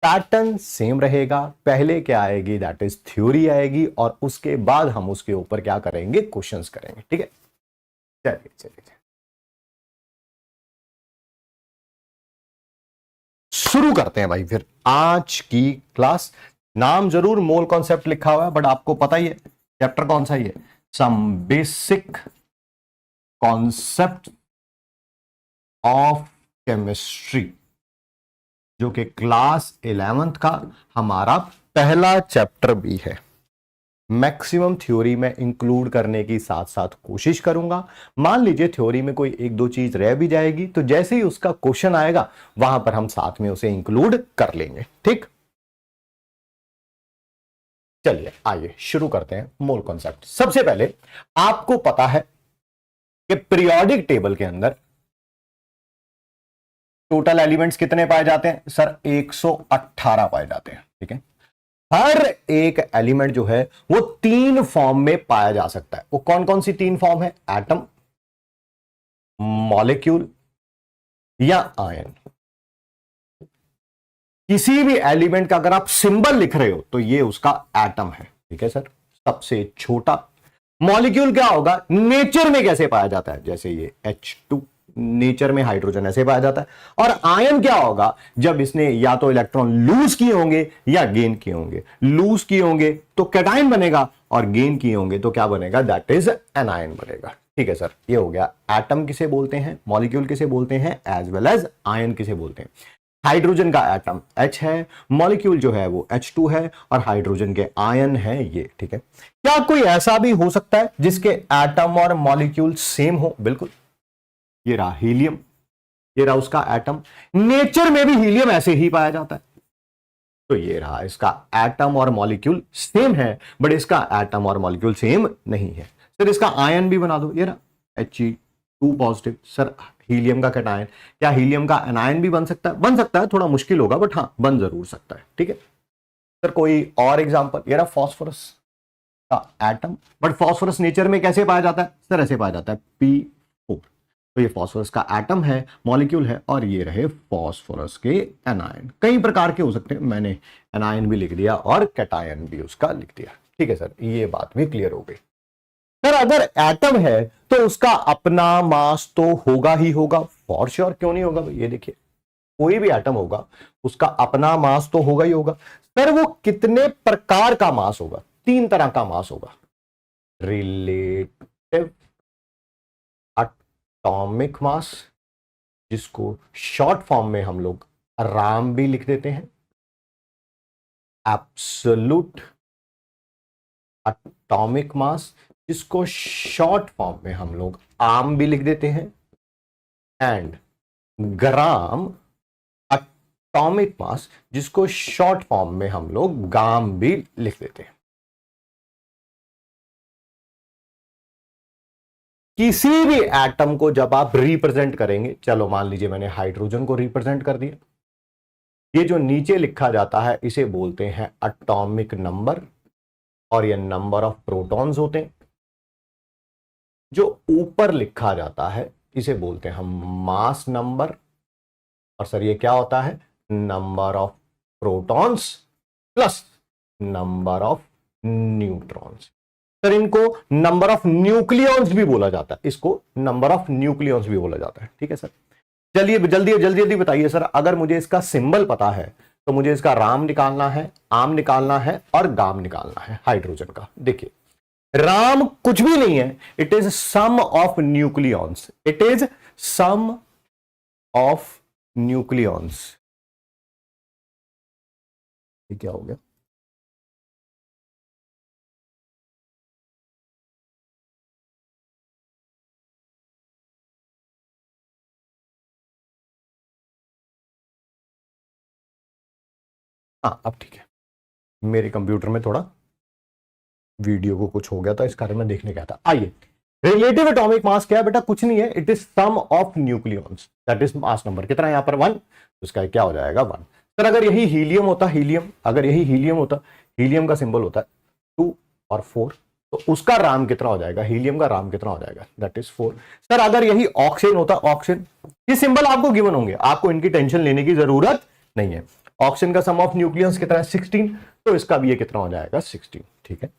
Pattern same रहेगा, पहले क्या आएगी दैट इज थ्योरी आएगी और उसके बाद हम उसके ऊपर क्या करेंगे, क्वेश्चंस करेंगे। ठीक है, चलिए चलिए शुरू करते हैं भाई फिर आज की क्लास। नाम जरूर मोल कॉन्सेप्ट लिखा हुआ है बट आपको पता ही है चैप्टर कौन सा ही है, some basic concept of chemistry, जो कि क्लास 11th का हमारा पहला चैप्टर भी है। मैक्सिमम थ्योरी में इंक्लूड करने की साथ साथ कोशिश करूंगा। मान लीजिए थ्योरी में कोई एक दो चीज रह भी जाएगी तो जैसे ही उसका क्वेश्चन आएगा वहां पर हम साथ में उसे इंक्लूड कर लेंगे। ठीक, चलिए आइए शुरू करते हैं मोल कॉन्सेप्ट। सबसे पहले आपको पता है कि पीरियोडिक टेबल के अंदर टोटल एलिमेंट्स कितने पाए जाते हैं सर, 118 पाए जाते हैं। ठीक है, हर एक एलिमेंट जो है वो 3 फॉर्म में पाया जा सकता है। वो कौन कौन सी 3 फॉर्म है, एटम, मॉलिक्यूल या आयन। किसी भी एलिमेंट का अगर आप सिंबल लिख रहे हो तो ये उसका एटम है। ठीक है सर, सबसे छोटा। मॉलिक्यूल क्या होगा, नेचर में कैसे पाया जाता है, जैसे ये H2 नेचर में हाइड्रोजन ऐसे पाया जाता है। और आयन क्या होगा, जब इसने या तो इलेक्ट्रॉन लूज किए होंगे या गेन किए होंगे। लूज किए होंगे तो कैटायन बनेगा और गेन किए होंगे तो क्या बनेगा, दैट इज एनायन बनेगा। ठीक है सर, ये हो गया एटम किसे बोलते हैं, मॉलिक्यूल किसे बोलते हैं, एज वेल एज आयन किसे बोलते हैं। हाइड्रोजन का एटम H है, मॉलिक्यूल जो है वो H2 है और हाइड्रोजन के आयन है ये। ठीक है, क्या कोई ऐसा भी हो सकता है जिसके एटम और मॉलिक्यूल सेम हो, बिल्कुल। ये रहा हीलियम, ये रहा उसका एटम, नेचर में भी हीलियम ऐसे ही पाया जाता है। तो ये रहा इसका एटम और मॉलिक्यूल सेम है बट इसका एटम और मॉलिक्यूल सेम नहीं है। सर इसका आयन भी बना दो, ये रहा He2 पॉजिटिव। सर हीलियम का कैटायन, क्या हीलियम का एनायन भी बन सकता है, बन सकता है, थोड़ा मुश्किल होगा बट हाँ बन जरूर सकता है। ठीक है सर, कोई और एग्जांपल, ये रहा फॉस्फोरस का एटम, बट फॉस्फोरस नेचर में कैसे पाया जाता है सर, ऐसे पाया जाता है P4। तो ये फॉस्फोरस का एटम है, मॉलिक्यूल है और ये रहे फॉस्फोरस के एनायन। कई प्रकार के हो सकते हैं, मैंने एनायन भी लिख दिया और कैटायन भी उसका लिख दिया। ठीक है सर, ये बात भी क्लियर हो गई। सर अगर एटम है तो उसका अपना मास तो होगा ही होगा, फॉर श्योर, क्यों नहीं होगा भाई। ये देखिए कोई भी एटम होगा उसका अपना मास तो होगा ही होगा। सर वो कितने प्रकार का मास होगा, 3 तरह का मास होगा, रिलेटिव एटॉमिक मास, जिसको शॉर्ट फॉर्म में हम लोग राम भी लिख देते हैं, एब्सोल्यूट एटॉमिक मास, जिसको शॉर्ट फॉर्म में हम लोग आम भी लिख देते हैं, एंड ग्राम एटॉमिक मास, जिसको शॉर्ट फॉर्म में हम लोग गाम भी लिख देते हैं। किसी भी एटम को जब आप रिप्रेजेंट करेंगे, चलो मान लीजिए मैंने हाइड्रोजन को रिप्रेजेंट कर दिया, ये जो नीचे लिखा जाता है इसे बोलते हैं एटॉमिक नंबर और ये नंबर ऑफ प्रोटॉन्स होते हैं। जो ऊपर लिखा जाता है इसे बोलते हैं हम मास नंबर, और सर ये क्या होता है, number of protons plus number of neutrons. Sir इनको नंबर ऑफ न्यूक्लियॉन्स भी बोला जाता है, इसको नंबर ऑफ न्यूक्लियॉन्स भी बोला जाता है। ठीक है सर, चलिए जल्दी जल्दी जल्दी बताइए सर, अगर मुझे इसका सिंबल पता है तो मुझे इसका राम निकालना है, आम निकालना है और गाम निकालना है हाइड्रोजन का। देखिए राम कुछ भी नहीं है, it is sum of nucleons, it is sum of nucleons. ये क्या हो गया, हाँ अब ठीक है। मेरे कंप्यूटर में थोड़ा वीडियो को कुछ हो गया था, इस कारण में देखने गया था। आइए, रिलेटिव एटॉमिक मास क्या है बेटा, कुछ नहीं है, it is sum of nucleons, that is mass number. कितना है यहां पर 1, उसका क्या हो जाएगा 1। सर अगर यही हीलियम होता, हीलियम, अगर यही हीलियम होता, हीलियम का सिंबल होता है 2 और 4, तो उसका राम कितना हो जाएगा, हीलियम का राम कितना हो जाएगा, दैट इज 4। सर अगर यही ऑक्सीजन होता, ऑक्सीजन, ये सिंबल आपको गिवन होंगे, आपको इनकी टेंशन लेने की जरूरत नहीं है। ऑक्सीजन का सम ऑफ न्यूक्लियस कितना है 16, तो इसका भी ये कितना हो जाएगा 16। ठीक है,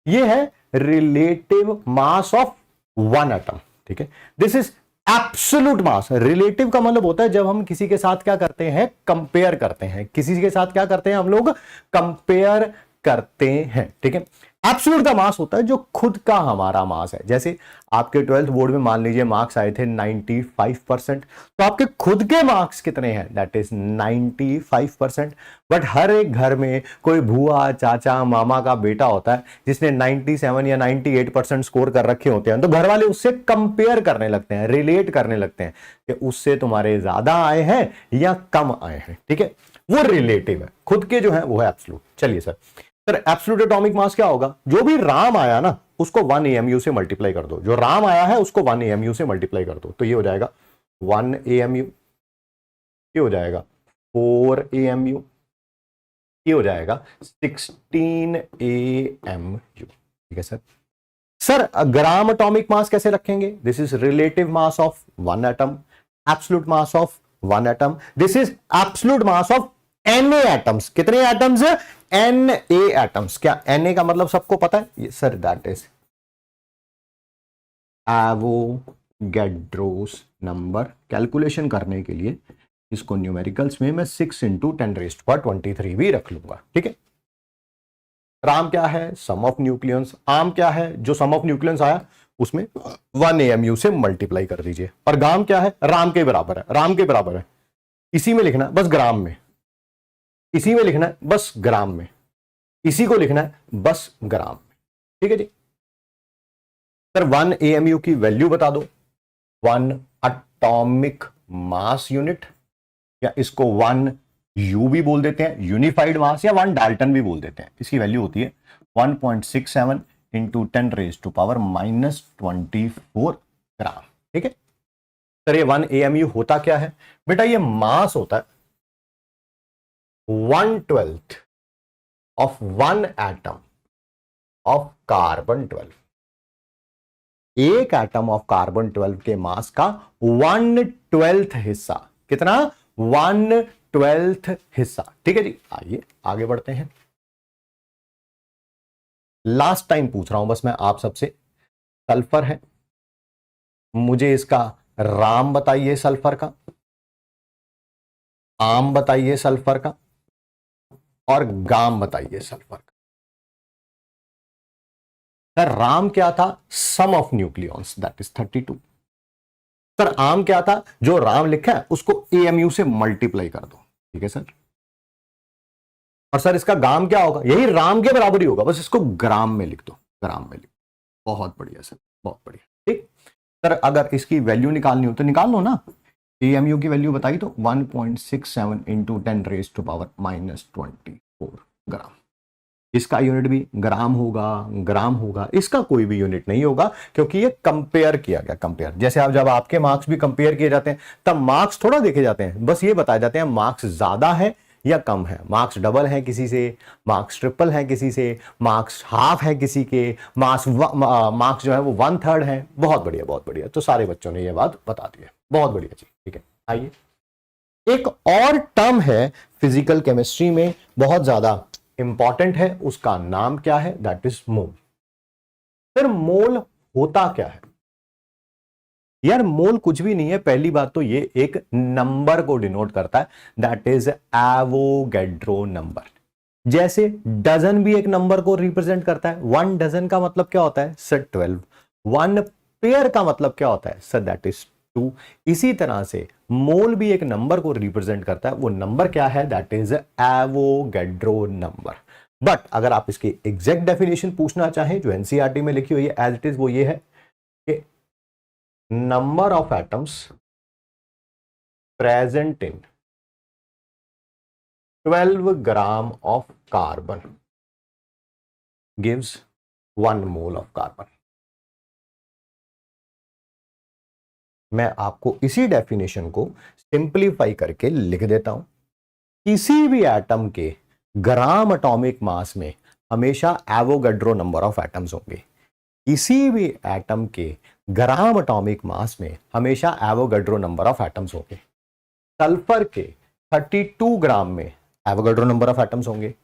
ये है relative mass of one atom. ठीक है, this is absolute mass. Relative का मतलब होता है जब हम किसी के साथ क्या करते हैं, कंपेयर करते हैं, किसी के साथ क्या करते हैं हम लोग, कंपेयर करते हैं। ठीक है, एब्सोल्यूट का मास होता है जो खुद का हमारा मास है। जैसे आपके 12th बोर्ड में मान लीजिए मार्क्स आए थे 95%, तो आपके खुद के मार्क्स कितने हैं, दैट इज 95%। बट हर एक घर में कोई भूआ, चाचा, मामा का बेटा होता है जिसने 97 या 98% स्कोर कर रखे होते हैं, तो घर वाले उससे कंपेयर करने लगते हैं, रिलेट करने लगते हैं कि उससे तुम्हारे ज्यादा आए हैं या कम आए हैं। ठीक है, वो रिलेटिव है, खुद के जो है वो है एब्सोल्यूट। चलिए सर एब्सोल्यूट एटॉमिक मास क्या होगा, जो भी राम आया ना उसको 1 AMU से मल्टीप्लाई कर दो, जो राम आया है उसको 1 AMU से मल्टीप्लाई कर दो, तो ये हो जाएगा 1 AMU, ये हो जाएगा 4 AMU, ये हो जाएगा 16 AMU। ठीक है सर ग्राम एटॉमिक मास कैसे रखेंगे, this is relative mass of one atom, absolute mass of one atom, this is absolute mass of Na atoms. कितने एटम्स है, Na एटम्स। क्या Na का मतलब सबको पता है sir, that is Avogadro's number. Calculation करने के लिए इसको न्यूमेरिकल्स में मैं 6 × 10⁻23 भी रख लूंगा। ठीक है, राम क्या है, सम ऑफ न्यूक्लियंस। आम क्या है, जो सम ऑफ न्यूक्लियंस आया उसमें 1 AMU से मल्टीप्लाई कर दीजिए। और गाम क्या है, राम के बराबर है, राम के बराबर है, इसी में लिखना बस ग्राम में, इसी में लिखना है बस ग्राम में, इसी को लिखना है बस ग्राम में। ठीक है जी सर 1 AMU की वैल्यू बता दो, 1 एटॉमिक मास यूनिट, या इसको 1 U भी बोल देते हैं, यूनिफाइड मास, या 1 डाल्टन भी बोल देते हैं। इसकी वैल्यू होती है 1.67 × 10⁻24 ग्राम। ठीक है सर, ये 1 AMU होता क्या है बेटा, ये मास होता है 1/12 of 1 atom of carbon 12। एक एटम ऑफ कार्बन 12 के मास का 1/12 हिस्सा, कितना, 1/12 हिस्सा। ठीक है जी, आइए आगे बढ़ते हैं। लास्ट टाइम पूछ रहा हूं बस मैं आप सबसे, सल्फर है, मुझे इसका राम बताइए सल्फर का, आम बताइए सल्फर का, और गाम बताइए सल्फर का। सर राम क्या था, sum of nucleons, that is 32। Sir आम क्या था, जो राम लिखा है उसको AMU से मल्टीप्लाई कर दो। ठीक है सर, और सर इसका गाम क्या होगा, यही राम के बराबर ही होगा, बस इसको ग्राम में लिख दो, ग्राम में लिख दो। बहुत बढ़िया सर, बहुत बढ़िया। ठीक सर, अगर इसकी वैल्यू निकालनी हो तो निकाल लो ना, AMU की वैल्यू बताई तो 1.67 × 10⁻24 ग्राम। इसका यूनिट भी ग्राम होगा, ग्राम होगा, इसका कोई भी यूनिट नहीं होगा क्योंकि ये कंपेयर किया गया। कंपेयर जैसे आप जब आपके मार्क्स भी कंपेयर किए जाते हैं तब मार्क्स थोड़ा देखे जाते हैं, बस ये बताए जाते हैं मार्क्स ज्यादा है या कम है, मार्क्स डबल है किसी से, मार्क्स ट्रिपल है किसी से, मार्क्स हाफ है किसी के, मार्क्स जो है वो 1/3 है। बहुत बढ़िया, बहुत बढ़िया, तो सारे बच्चों ने ये बात बता दी है, बहुत बढ़िया जी। ठीक है, आइए एक और टर्म है फिजिकल केमिस्ट्री में बहुत ज्यादा इंपॉर्टेंट है, उसका नाम क्या है, दैट इज मोल। फिर मोल होता क्या है यार, मोल कुछ भी नहीं है, पहली बात तो ये एक नंबर को डिनोट करता है, दैट इज एवोगैड्रो नंबर। जैसे डजन भी एक नंबर को रिप्रेजेंट करता है, 1 डजन का मतलब क्या होता है सर 12, 1 पेयर का मतलब क्या होता है सर, दैट इज 2। इसी तरह से मोल भी एक नंबर को रिप्रेजेंट करता है, वो नंबर क्या है, that is Avogadro number. But अगर आप इसकी एग्जैक्ट डेफिनेशन पूछना चाहें जो एनसीईआरटी में लिखी हुई है एज इट इज, वो ये है कि number of atoms present in 12 gram of carbon gives 1 mole of carbon. मैं आपको इसी डेफिनेशन को सिंपलीफाई करके लिख देता हूं, किसी भी एटम के ग्राम एटॉमिक मास में हमेशा एवोगैड्रो नंबर ऑफ एटम्स होंगे, किसी भी एटम के ग्राम एटॉमिक मास में हमेशा एवोगैड्रो नंबर ऑफ एटम्स होंगे। सल्फर के 32 ग्राम में एवोगाड्रो नंबर ऑफ एटम्स होंगे।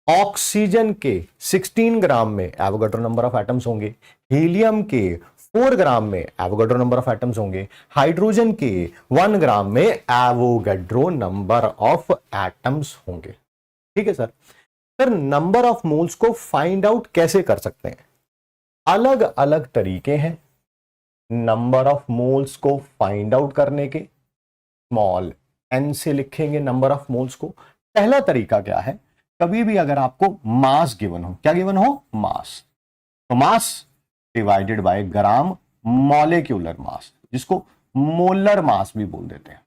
ऑक्सीजन के 16 ग्राम में एवोगाड्रो नंबर ऑफ एटम्स होंगे। हीलियम के 4 ग्राम में एवोगाड्रो नंबर ऑफ एटम्स होंगे। हाइड्रोजन के 1 ग्राम में एवोगाड्रो नंबर ऑफ एटम्स होंगे। ठीक है sir. Sir number of moles को फाइंड आउट कैसे कर सकते हैं? अलग अलग तरीके हैं नंबर ऑफ मोल्स को फाइंड आउट करने के। स्मॉल n से लिखेंगे नंबर ऑफ मोल्स को। पहला तरीका क्या है, कभी भी अगर आपको मास गिवन हो, क्या गिवन हो? मास, तो mass divided by gram molecular mass, जिसको मोलर मास भी बोल देते हैं।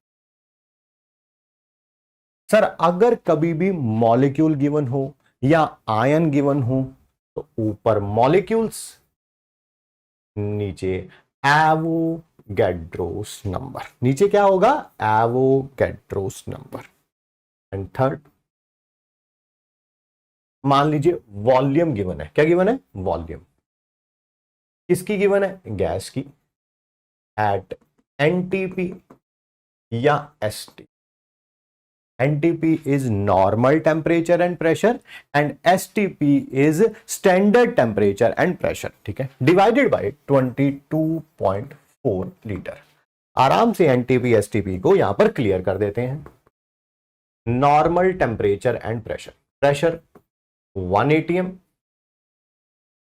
सर अगर कभी भी मॉलिक्यूल गिवन हो या आयन गिवन हो तो ऊपर मॉलिक्यूल्स, नीचे एवोगैड्रोस नंबर। नीचे क्या होगा? Avogadro's number. एंड थर्ड, मान लीजिए वॉल्यूम गिवन है। क्या गिवन है? वॉल्यूम। किसकी गिवन है? गैस की। एट एनटीपी या ST. NTP is normal temperature and pressure and STP is standard temperature and pressure. ठीक है, डिवाइडेड बाय 22.4 लीटर। आराम से एनटीपी एसटीपी को यहां पर क्लियर कर देते हैं। Normal temperature and pressure, pressure 1 atm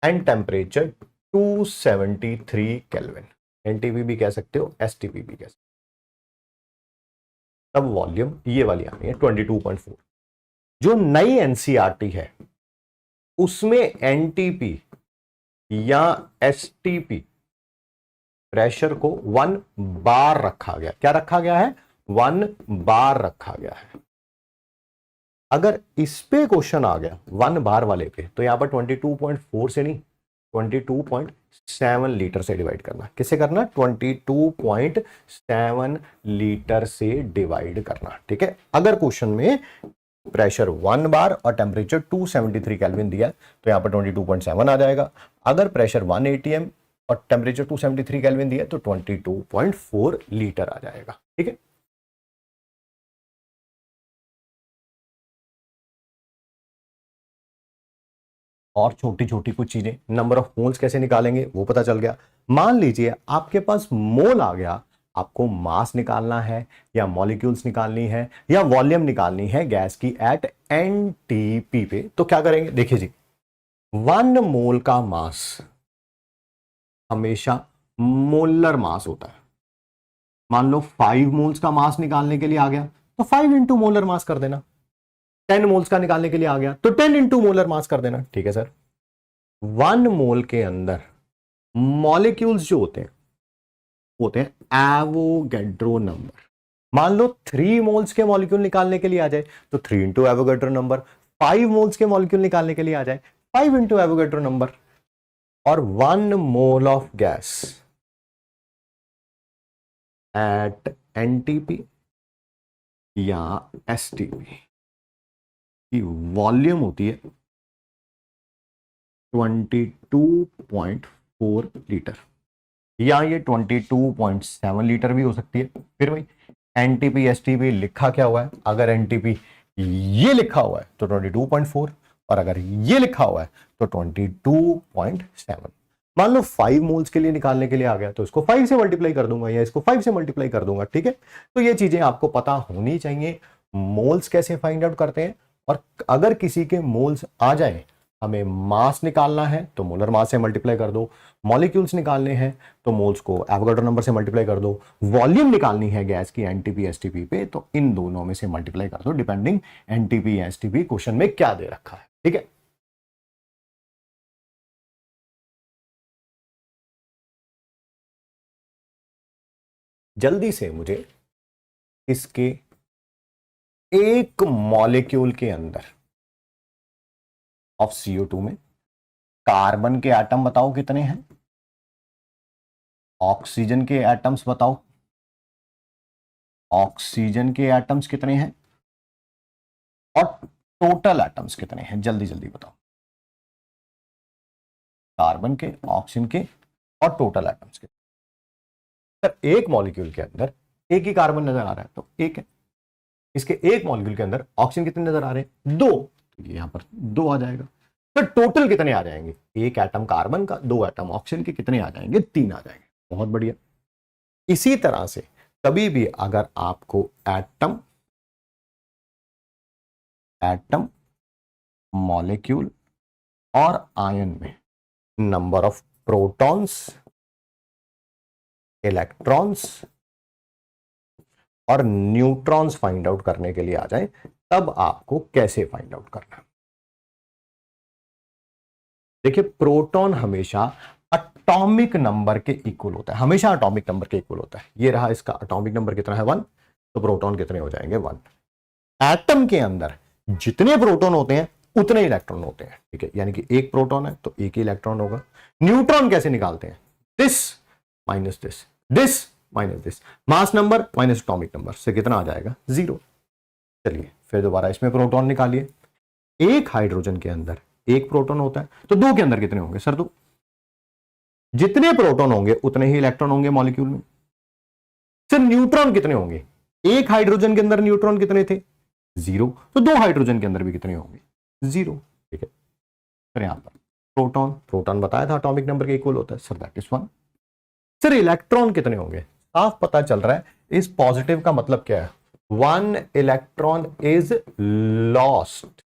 and temperature 273 kelvin. NTP भी कह सकते हो, एसटीपी भी कह सकते हो। तब वॉल्यूम ये वाली आनी है 22.4। जो नई एनसीईआरटी है उसमें एनटीपी या एसटीपी प्रेशर को 1 बार रखा गया। क्या रखा गया है? 1 बार रखा गया है। अगर इस पे क्वेश्चन आ गया 1 बार वाले पे, तो यहां पर 22.4 से नहीं 22.7 लीटर से डिवाइड करना। किससे करना? 22.7 लीटर से डिवाइड करना। ठीक है, अगर क्वेश्चन में प्रेशर 1 बार और टेम्परेचर 273 केल्विन दिया तो यहां पर 22.7 आ जाएगा। अगर प्रेशर 1 atm और टेम्परेचर 273 केल्विन दिया तो 22.4 लीटर आ जाएगा। ठीक है, और छोटी छोटी कुछ चीजें, नंबर ऑफ मोल्स कैसे निकालेंगे वो पता चल गया। मान लीजिए आपके पास मोल आ गया, आपको मास निकालना है या मॉलिक्यूल्स निकालनी है या वॉल्यूम निकालनी है गैस की एट एनटीपी पे, तो क्या करेंगे? देखिए जी, 1 मोल का मास हमेशा मोलर मास होता है। मान लो 5 मोल्स का मास निकालने के लिए आ गया तो 5 इंटू मोलर मास कर देना। 10 मोल्स का निकालने के लिए आ गया तो 10 इंटू मोलर मास कर देना। ठीक है सर। 1 मोल के अंदर मॉलिक्यूल्स जो होते हैं एवोगैड्रो नंबर। मान लो 3 मोल्स के मॉलिक्यूल निकालने के लिए आ जाए तो 3 इंटू एवोगैड्रो नंबर। 5 मोल्स के मॉलिक्यूल निकालने के लिए आ जाए 5 इंटू एवोगैड्रो नंबर। और 1 mole of gas at NTP या एसटीपी की वॉल्यूम होती है 22.4 लीटर, या ये 22.7 लीटर भी हो सकती है। फिर भाई एनटीपी एसटीपी लिखा क्या हुआ है? अगर एनटीपी ये लिखा हुआ है तो 22.4 और अगर ये लिखा हुआ है तो 22.7। मान लो 5 मोल्स के लिए निकालने के लिए आ गया तो इसको 5 से मल्टीप्लाई कर दूंगा या इसको 5 से मल्टीप्लाई कर दूंगा। ठीक है, तो ये चीजें आपको पता होनी चाहिए। मोल्स कैसे फाइंड आउट करते हैं, और अगर किसी के मोल्स आ जाए, हमें मास निकालना है तो मोलर मास से मल्टीप्लाई कर दो, मॉलिक्यूल्स निकालने हैं तो मोल्स को एवोगाड्रो नंबर से मल्टीप्लाई कर दो, वॉल्यूम निकालनी है गैस की एनटीपी एसटीपी पे तो इन दोनों में से मल्टीप्लाई कर दो, डिपेंडिंग एनटीपी एसटीपी क्वेश्चन में क्या दे रखा है। ठीक है, जल्दी से मुझे इसके एक मॉलिक्यूल के अंदर ऑफ CO2 में कार्बन के एटम बताओ कितने हैं, ऑक्सीजन के एटम्स बताओ, ऑक्सीजन के एटम्स कितने हैं और टोटल एटम्स कितने हैं, जल्दी जल्दी बताओ। कार्बन के, ऑक्सीजन के और टोटल एटम्स के। सर एक मॉलिक्यूल के अंदर एक ही कार्बन नजर आ रहा है तो एक है, इसके एक मॉलिक्यूल के अंदर ऑक्सीजन कितने नजर आ रहे हैं? 2, तो यहां पर 2 आ जाएगा। तो टोटल कितने आ जाएंगे? एक एटम कार्बन का, 2 एटम ऑक्सीजन के, कितने आ जाएंगे? 3 आ जाएंगे। बहुत बढ़िया। इसी तरह से कभी भी अगर आपको एटम मॉलिक्यूल और आयन में नंबर ऑफ प्रोटॉन्स, इलेक्ट्रॉन्स और न्यूट्रॉन्स फाइंड आउट करने के लिए आ जाए, तब आपको कैसे फाइंड आउट करना? देखिए, प्रोटॉन हमेशा एटॉमिक नंबर के इक्वल होता है, हमेशा एटॉमिक नंबर के इक्वल होता है। ये रहा इसका एटॉमिक नंबर कितना है? 1, तो प्रोटॉन कितने हो जाएंगे? 1। एटम के अंदर जितने प्रोटॉन होते हैं उतने इलेक्ट्रॉन होते हैं, ठीक है, यानी कि एक प्रोटॉन है तो एक ही इलेक्ट्रॉन होगा। न्यूट्रॉन कैसे निकालते हैं? This minus this, this minus this, mass number minus atomic number से कितना आ जाएगा? 0। चलिए फिर दोबारा इसमें प्रोटॉन निकालिए। एक हाइड्रोजन के अंदर एक प्रोटॉन होता है, तो 2 के अंदर कितने होंगे? सर 2। जितने प्रोटॉन होंगे उतने ही इलेक्ट्रॉन होंगे मॉलिक्यूल में। सर न्यूट्रॉन कितने होंगे? एक हाइड्रोजन के अंदर न्यूट्रॉन कितने थे? 0, तो 2 हाइड्रोजन के अंदर भी कितने होंगे? 0, ठीक है। फिर यहां पर प्रोटॉन बताया था एटॉमिक नंबर के इक्वल होता है, sir that is 1। Sir electron कितने होंगे? साफ पता चल रहा है, इस पॉजिटिव का मतलब क्या है? 1 इलेक्ट्रॉन इज लॉस्ट।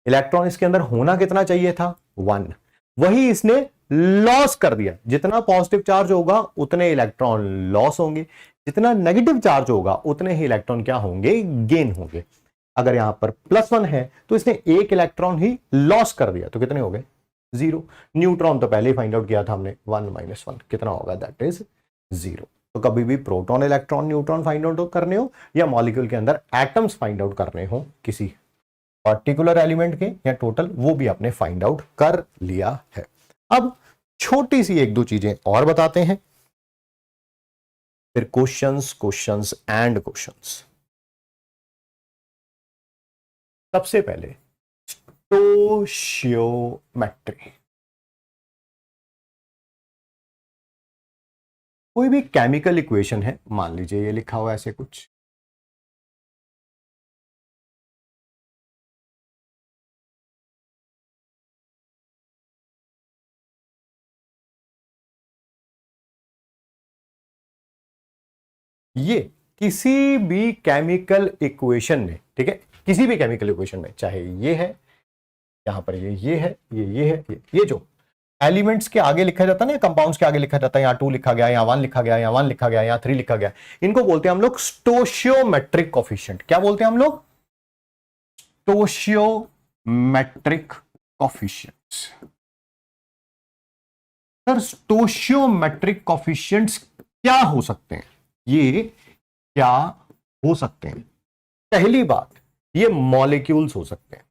इलेक्ट्रॉन इसके अंदर होना कितना चाहिए था? 1, वही इसने लॉस कर दिया। जितना पॉजिटिव चार्ज होगा उतने इलेक्ट्रॉन लॉस होंगे, जितना नेगेटिव चार्ज होगा उतने ही इलेक्ट्रॉन क्या होंगे? गेन होंगे। अगर यहां पर +1 है तो इसने एक इलेक्ट्रॉन ही लॉस कर दिया, तो कितने हो गए? 0। न्यूट्रॉन तो पहले ही फाइंड आउट किया था हमने, 1 - 1 कितना होगा? That is 0। तो कभी भी proton, electron, neutron find out करने हो या मॉलिक्यूल के अंदर एटम्स फाइंड आउट करने हो किसी पर्टिकुलर एलिमेंट के या टोटल, वो भी आपने फाइंड आउट कर लिया है। अब छोटी सी 1-2 चीजें और बताते हैं, फिर क्वेश्चंस एंड क्वेश्चंस। सबसे पहले स्टोशियोमेट्री। कोई भी केमिकल इक्वेशन है, मान लीजिए ये लिखा हुआ ऐसे कुछ, ये किसी भी केमिकल इक्वेशन में, ठीक है, किसी भी केमिकल इक्वेशन में, चाहे ये है, यहां पर ये है, ये है, ये जो एलिमेंट्स के आगे लिखा जाता है ना, कंपाउंड्स के आगे लिखा जाता है, यहां 2 लिखा गया, यहां 1 लिखा गया, यहां 1 लिखा गया, यहां 3 लिखा गया, इनको बोलते हैं हम लोग स्टोशियोमेट्रिक कोफिशिएंट। क्या बोलते हैं हम लोग? Stoichiometric coefficients. Sir stoichiometric coefficients क्या हो सकते हैं? ये क्या हो सकते हैं? पहली बात, ये मॉलिक्यूल्स हो सकते हैं,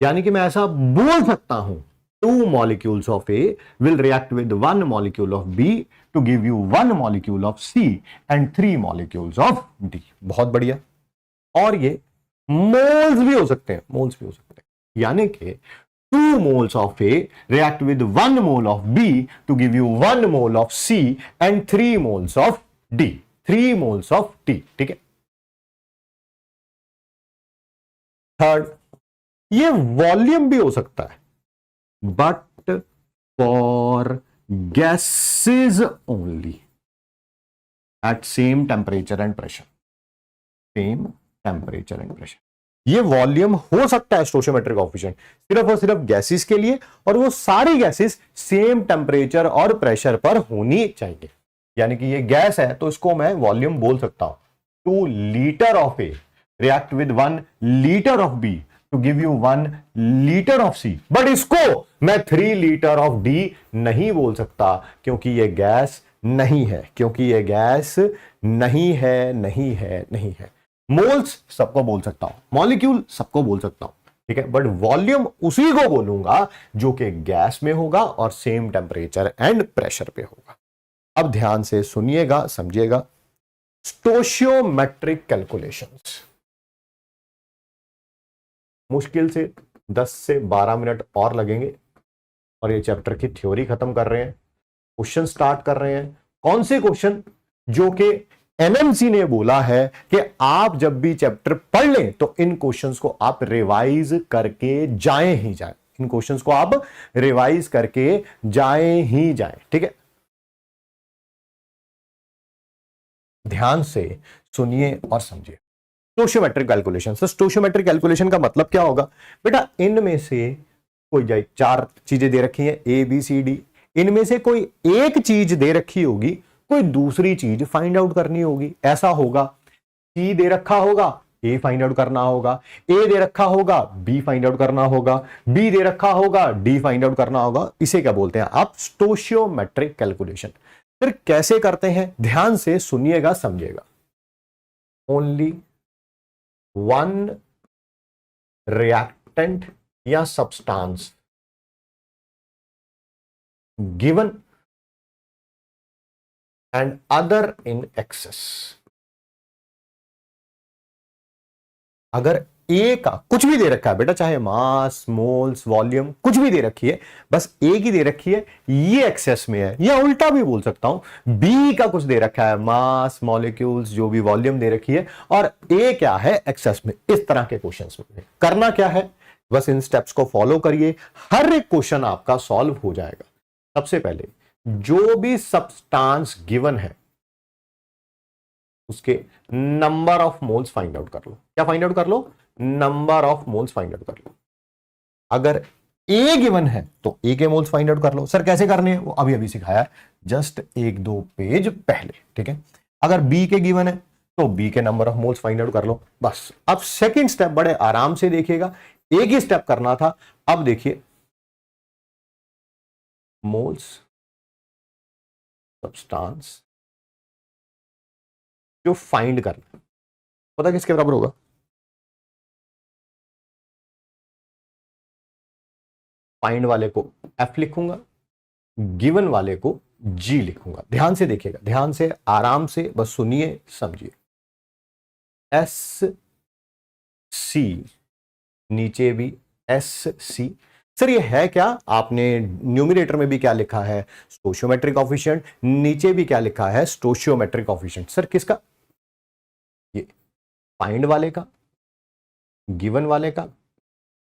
यानी कि मैं ऐसा बोल सकता हूं, 2 molecules of A will react with 1 molecule of B to give you 1 molecule of C and 3 molecules of D। बहुत बढ़िया। और ये मोल्स भी हो सकते हैं, मोल्स भी हो सकते हैं, यानी कि 2 moles of A react with 1 mole of B to give you 1 mole of C and 3 moles of D, 3 moles of T, ठीक है। थर्ड, ये वॉल्यूम भी हो सकता है, but for gases only at same temperature and pressure, same temperature and pressure. ये volume हो सकता है स्टोशियोमेट्रिक कोएफिशिएंट सिर्फ और सिर्फ गैसेस के लिए, और वो सारी गैसेस सेम टेम्परेचर और प्रेशर पर होनी चाहिए। यानी कि ये गैस है तो इसको मैं वॉल्यूम बोल सकता हूं, 2 litre of A react with 1 litre of B to give you 1 litre of C, but इसको मैं 3 लीटर ऑफ डी नहीं बोल सकता, क्योंकि ये गैस नहीं है, क्योंकि ये गैस नहीं है, नहीं है, नहीं है। मोल्स सबको बोल सकता हूं, मॉलिक्यूल सबको बोल सकता हूं, ठीक है, बट वॉल्यूम उसी को बोलूंगा जो कि गैस में होगा और सेम टेम्परेचर एंड प्रेशर पे होगा। अब ध्यान से सुनिएगा, समझिएगा। स्टोशियोमेट्रिक कैलकुलेशंस मुश्किल से 10 से 12 मिनट और लगेंगे, और ये चैप्टर की थ्योरी खत्म कर रहे हैं, क्वेश्चन स्टार्ट कर रहे हैं। कौन से क्वेश्चन? जो कि एनएमसी ने बोला है कि आप जब भी चैप्टर पढ़ लें तो इन क्वेश्चंस को आप रिवाइज करके जाएं ही जाएं, इन क्वेश्चंस को आप रिवाइज करके जाएं ही जाएं। ठीक है, ध्यान से सुनिए और समझिए। Stoichiometric calculation, sir stoichiometric calculation का मतलब क्या होगा बेटा? इनमें से कोई जाए, चार चीजें दे रखी हैं ए बी सी डी, इनमें से कोई एक चीज दे रखी होगी, कोई दूसरी चीज फाइंड आउट करनी होगी। ऐसा होगा, सी दे रखा होगा, ए फाइंड आउट करना होगा, ए दे रखा होगा, बी फाइंड आउट करना होगा, बी दे रखा होगा, डी फाइंड आउट करना होगा। इसे क्या बोलते हैं आप? Stoichiometric calculation. फिर कैसे करते हैं? ध्यान से सुनिएगा, समझिएगा। ओनली वन रिएक्टेंट या substance given and other in excess. अगर ए का कुछ भी दे रखा है बेटा, चाहे मास, मोल्स, वॉल्यूम, कुछ भी दे रखी है, बस ए की दे रखी है, ये एक्सेस में है, या उल्टा भी बोल सकता हूं, बी का कुछ दे रखा है, मास, मॉलिक्यूल्स, जो भी वॉल्यूम दे रखी है, और ए क्या है? एक्सेस में। इस तरह के क्वेश्चंस में करना क्या है? बस इन स्टेप्स को फॉलो करिए, हर एक क्वेश्चन आपका सॉल्व हो जाएगा। सबसे पहले जो भी सब्सटेंस गिवन है उसके number of moles find out कर लो। क्या फाइंड आउट कर लो? Number of moles find out कर लो। अगर ए गिवन है तो ए के मोल्स फाइंड आउट कर लो। सर कैसे करने हैं? वो अभी अभी सिखाया, जस्ट एक दो पेज पहले। ठीक है, अगर बी के गिवन है तो बी के number of moles find out कर लो, बस। अब सेकंड स्टेप बड़े आराम से देखिएगा, एक ही स्टेप करना था। अब देखिए, मोल्स सब्सटेंस जो फाइंड करना, पता किसके बराबर होगा? फाइंड वाले को एफ लिखूंगा, गिवन वाले को जी लिखूंगा। ध्यान से देखिएगा, ध्यान से, आराम से, बस सुनिए, समझिए। एस सी, नीचे भी एस सी। सर ये है क्या? आपने न्यूमरेटर में भी क्या लिखा है? Stoichiometric coefficient. नीचे भी क्या लिखा है? Stoichiometric coefficient. सर किसका? ये फाइंड वाले का, गिवन वाले का,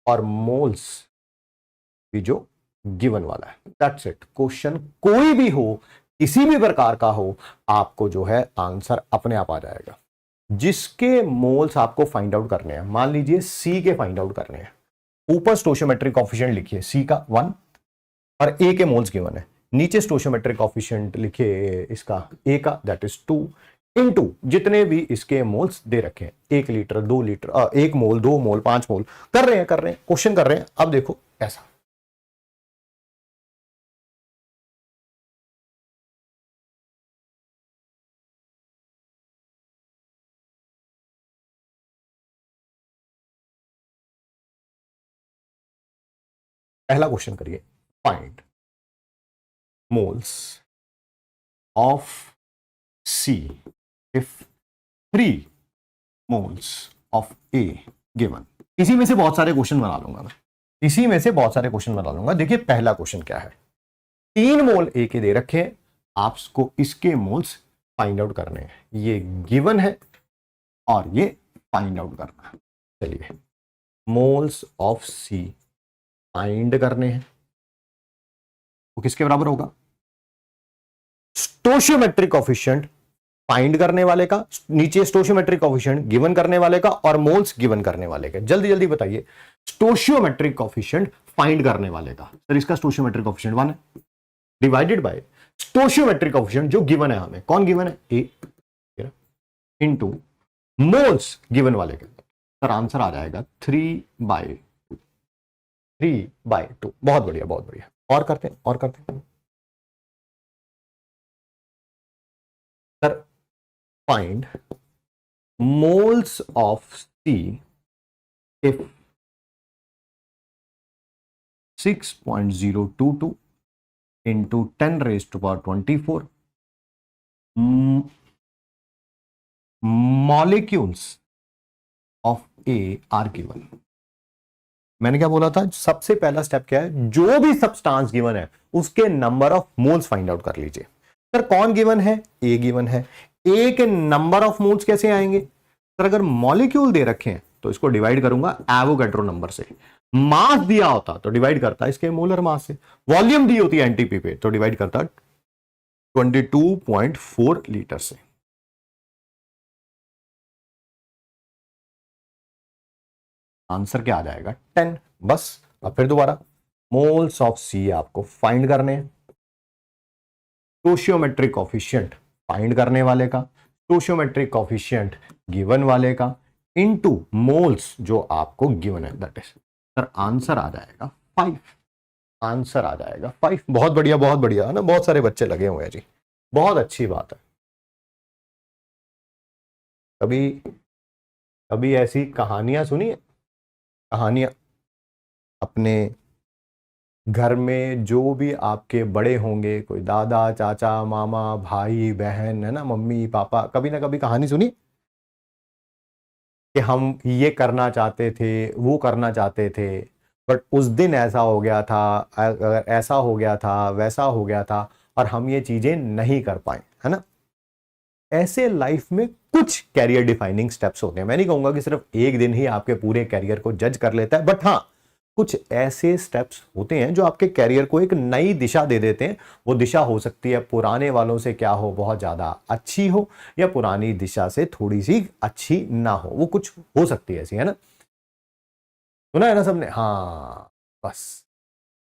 और मोल्स भी जो गिवन वाला है। That's it. क्वेश्चन कोई भी हो, किसी भी प्रकार का हो, आपको जो है आंसर अपने आप आ जाएगा। जिसके मोल्स आपको फाइंड आउट करने हैं, मान लीजिए सी के फाइंड आउट करने हैं, ऊपर स्टोशियोमेट्रिक कोएफिशिएंट लिखिए सी का 1 और ए के मोल्स गिवन है। नीचे स्टोशियोमेट्रिक कोएफिशिएंट लिखिए इसका ए का, दैट इज 2 इनटू जितने भी इसके मोल्स दे रखे हैं, 1 लीटर, 2 लीटर, 1 मोल, 2 मोल, 5 मोल, कर रहे हैं क्वेश्चन कर रहे हैं। अब देखो ऐसा, पहला क्वेश्चन करिए, find moles of see if 3 moles of A given. इसी में से बहुत सारे क्वेश्चन बना लूंगा मैं, इसी में से बहुत सारे क्वेश्चन बना लूंगा। देखिए पहला क्वेश्चन क्या है? 3 मोल ए के दे रखे हैं, आपको इसके मोल्स फाइंड आउट करने हैं। ये गिवन है और ये फाइंड आउट करना है। चलिए, मोल्स ऑफ सी फाइंड करने हैं, वो किसके बराबर होगा? स्टोशियोमेट्रिक कोएफिशिएंट फाइंड करने वाले का, नीचे स्टोशियोमेट्रिक कोएफिशिएंट गिवन करने वाले का, और मोल्स गिवन करने वाले का। जल्दी जल्दी बताइए, स्टोशियोमेट्रिक कोएफिशिएंट फाइंड करने वाले का, सर इसका स्टोशियोमेट्रिक कोएफिशिएंट 1 है, डिवाइडेड बाय स्टोशियोमेट्रिक कोएफिशिएंट जो गिवन है हमें। कौन गिवन है? ए, इनटू मोल्स गिवन वाले का। सर आंसर आ जाएगा 3/2। 3/2। बहुत बढ़िया, बहुत बढ़िया। और करते हैं, और करते हैं। Sir find moles of see if 6.022 into 10⁻²4 molecules of A are given। मैंने क्या बोला था? सबसे पहला स्टेप क्या है? जो भी सब्सटेंस गिवन है उसके number of moles find out कर लीजिए। सर कौन गिवन है? ए गिवन है। एक नंबर ऑफ मोल्स कैसे आएंगे सर? अगर मॉलिक्यूल दे रखे हैं तो इसको डिवाइड करूंगा एवोगैड्रो नंबर से। मास दिया होता तो डिवाइड करता इसके मोलर मास से। वॉल्यूम दी होती है एनटीपी पे तो डिवाइड करता 22.4 लीटर से। आंसर क्या आ जाएगा? 10। बस अब फिर दोबारा मोल्स ऑफ सी आपको फाइंड करने हैं। स्टोशियोमेट्रिक कॉफिशिएंट फाइंड करने वाले का, स्टोशियोमेट्रिक कॉफिशिएंट गिवन वाले का, इनटू मोल्स जो आपको गिवन है, दैट इज सर आंसर आ जाएगा 5। आंसर आ जाएगा 5। बहुत बढ़िया, बहुत बढ़िया है ना, बहुत सारे बच्चे लगे हुए हैं जी, बहुत अच्छी बात है। कभी कभी ऐसी कहानियां सुनिए, कहानियां अपने घर में जो भी आपके बड़े होंगे, कोई दादा चाचा मामा भाई बहन है ना, मम्मी पापा, कभी ना कभी कहानी सुनी कि हम ये करना चाहते थे, वो करना चाहते थे, बट उस दिन ऐसा हो गया था, ऐसा हो गया था, वैसा हो गया था, और हम ये चीजें नहीं कर पाए, है ना। ऐसे लाइफ में कुछ कैरियर डिफाइनिंग स्टेप्स होते हैं। मैं नहीं कहूंगा कि सिर्फ एक दिन ही आपके पूरे कैरियर को जज कर लेता है, बट हाँ कुछ ऐसे स्टेप्स होते हैं जो आपके कैरियर को एक नई दिशा दे देते हैं। वो दिशा हो सकती है पुराने वालों से क्या हो, बहुत ज्यादा अच्छी हो, या पुरानी दिशा से थोड़ी सी अच्छी ना हो, वो कुछ हो सकती है ऐसी, है ना। सुना है ना सबने? हाँ बस।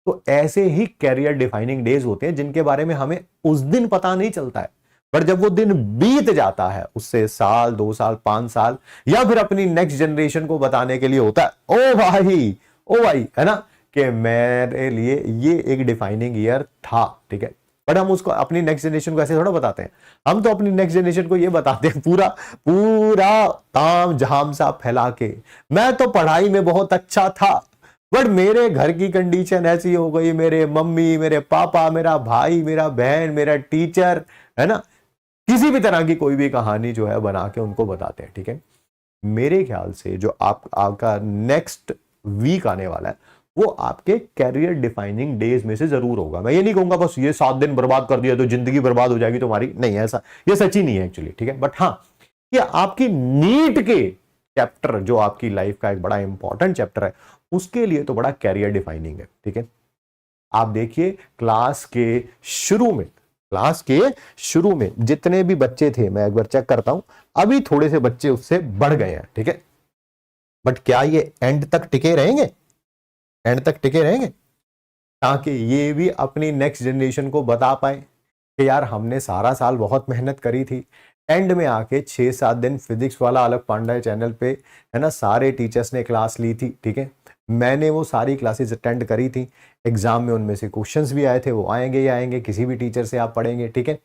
तो ऐसे ही कैरियर डिफाइनिंग डेज होते हैं जिनके बारे में हमें उस दिन पता नहीं चलता है, पर जब वो दिन बीत जाता है, उससे साल 2 साल 5 साल, या फिर अपनी नेक्स्ट जनरेशन को बताने के लिए होता है, ओ भाई है ना, कि मेरे लिए ये एक डिफाइनिंग ईयर था, ठीक है। बट हम उसको अपनी नेक्स्ट जनरेशन को ऐसे थोड़ा बताते हैं। हम तो अपनी नेक्स्ट जनरेशन को ये बताते हैं पूरा पूरा ताम झाम सा फैला के, मैं तो पढ़ाई में बहुत अच्छा था, बट मेरे घर की कंडीशन ऐसी हो गई, मेरे मम्मी, मेरे पापा, मेरा भाई, मेरा बहन, मेरा टीचर, है ना। किसी भी तरह की कोई भी कहानी जो है बना के उनको बताते हैं, ठीक है। मेरे ख्याल से जो आपका नेक्स्ट वीक आने वाला है वो आपके कैरियर डिफाइनिंग डेज में से जरूर होगा। मैं ये नहीं कहूंगा बस ये 7 दिन बर्बाद कर दिया तो जिंदगी बर्बाद हो जाएगी तुम्हारी, नहीं, ऐसा ये सच ही नहीं है एक्चुअली, ठीक है। बट हाँ, ये आपकी नीट के चैप्टर जो आपकी लाइफ का एक बड़ा इंपॉर्टेंट चैप्टर है, उसके लिए तो बड़ा कैरियर डिफाइनिंग है, ठीक है। आप देखिए क्लास के शुरू में जितने भी बच्चे थे, मैं एक बार चेक करता हूं, अभी थोड़े से बच्चे उससे बढ़ गए हैं, ठीक है। बट क्या ये एंड तक टिके रहेंगे? एंड तक टिके रहेंगे ताकि ये भी अपनी नेक्स्ट जनरेशन को बता पाए कि यार हमने सारा साल बहुत मेहनत करी थी, एंड में आके 6-7 दिन फिजिक्स वाला अलग पांडा चैनल पे, है ना, सारे टीचर्स ने क्लास ली थी, ठीक है। मैंने वो सारी क्लासेस अटेंड करी थी, एग्जाम में उनमें से क्वेश्चंस भी आए थे, वो आएंगे ही आएंगे, किसी भी टीचर से आप पढ़ेंगे, ठीक है।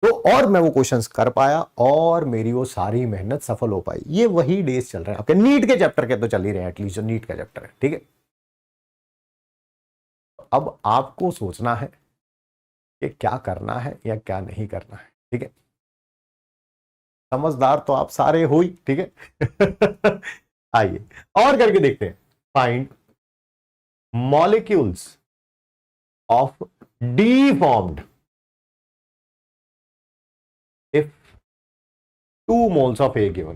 तो और मैं वो क्वेश्चंस कर पाया और मेरी वो सारी मेहनत सफल हो पाई। ये वही डेज चल रहे हैं आपके नीट के चैप्टर के, तो चल ही रहे हैं, एटलीस्ट जो नीट का चैप्टर है, ठीक है। अब आपको सोचना है कि क्या करना है या क्या नहीं करना है, ठीक है। समझदार तो आप सारे हो ही, ठीक है। आइए और करके देखते हैं। Find molecules of D formed if 2 moles of A given.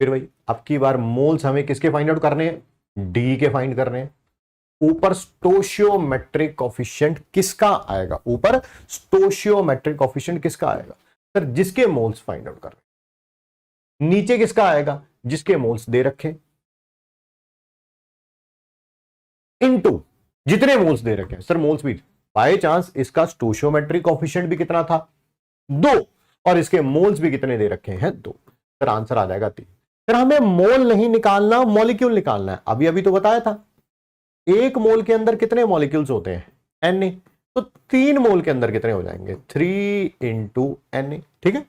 फिर भाई अब की बार मोल्स हमें किसके फाइंड आउट करने हैं? डी के फाइंड करने हैं। ऊपर स्टोशियोमेट्रिक कॉफिशिएंट किसका आएगा? ऊपर स्टोशियोमेट्रिक कॉफिशिएंट किसका आएगा सर? जिसके मोल्स फाइंड आउट कर रहे हैं। नीचे किसका आएगा? जिसके मोल्स दे रखे, इनटू जितने मोल्स दे रखे हैं। सर मोल्स भी बाय चांस इसका स्टोशियोमेट्रिक कॉफिशिएंट भी कितना था? 2, और इसके मोल्स भी कितने दे रखे हैं? 2। सर आंसर आ जाएगा 3। सर हमें मोल नहीं निकालना, मॉलिक्यूल निकालना है। अभी अभी तो बताया था 1 मोल के अंदर कितने मॉलिक्यूल्स होते हैं? Na। तो 3 मोल के अंदर कितने हो जाएंगे? 3 × Na, ठीक है।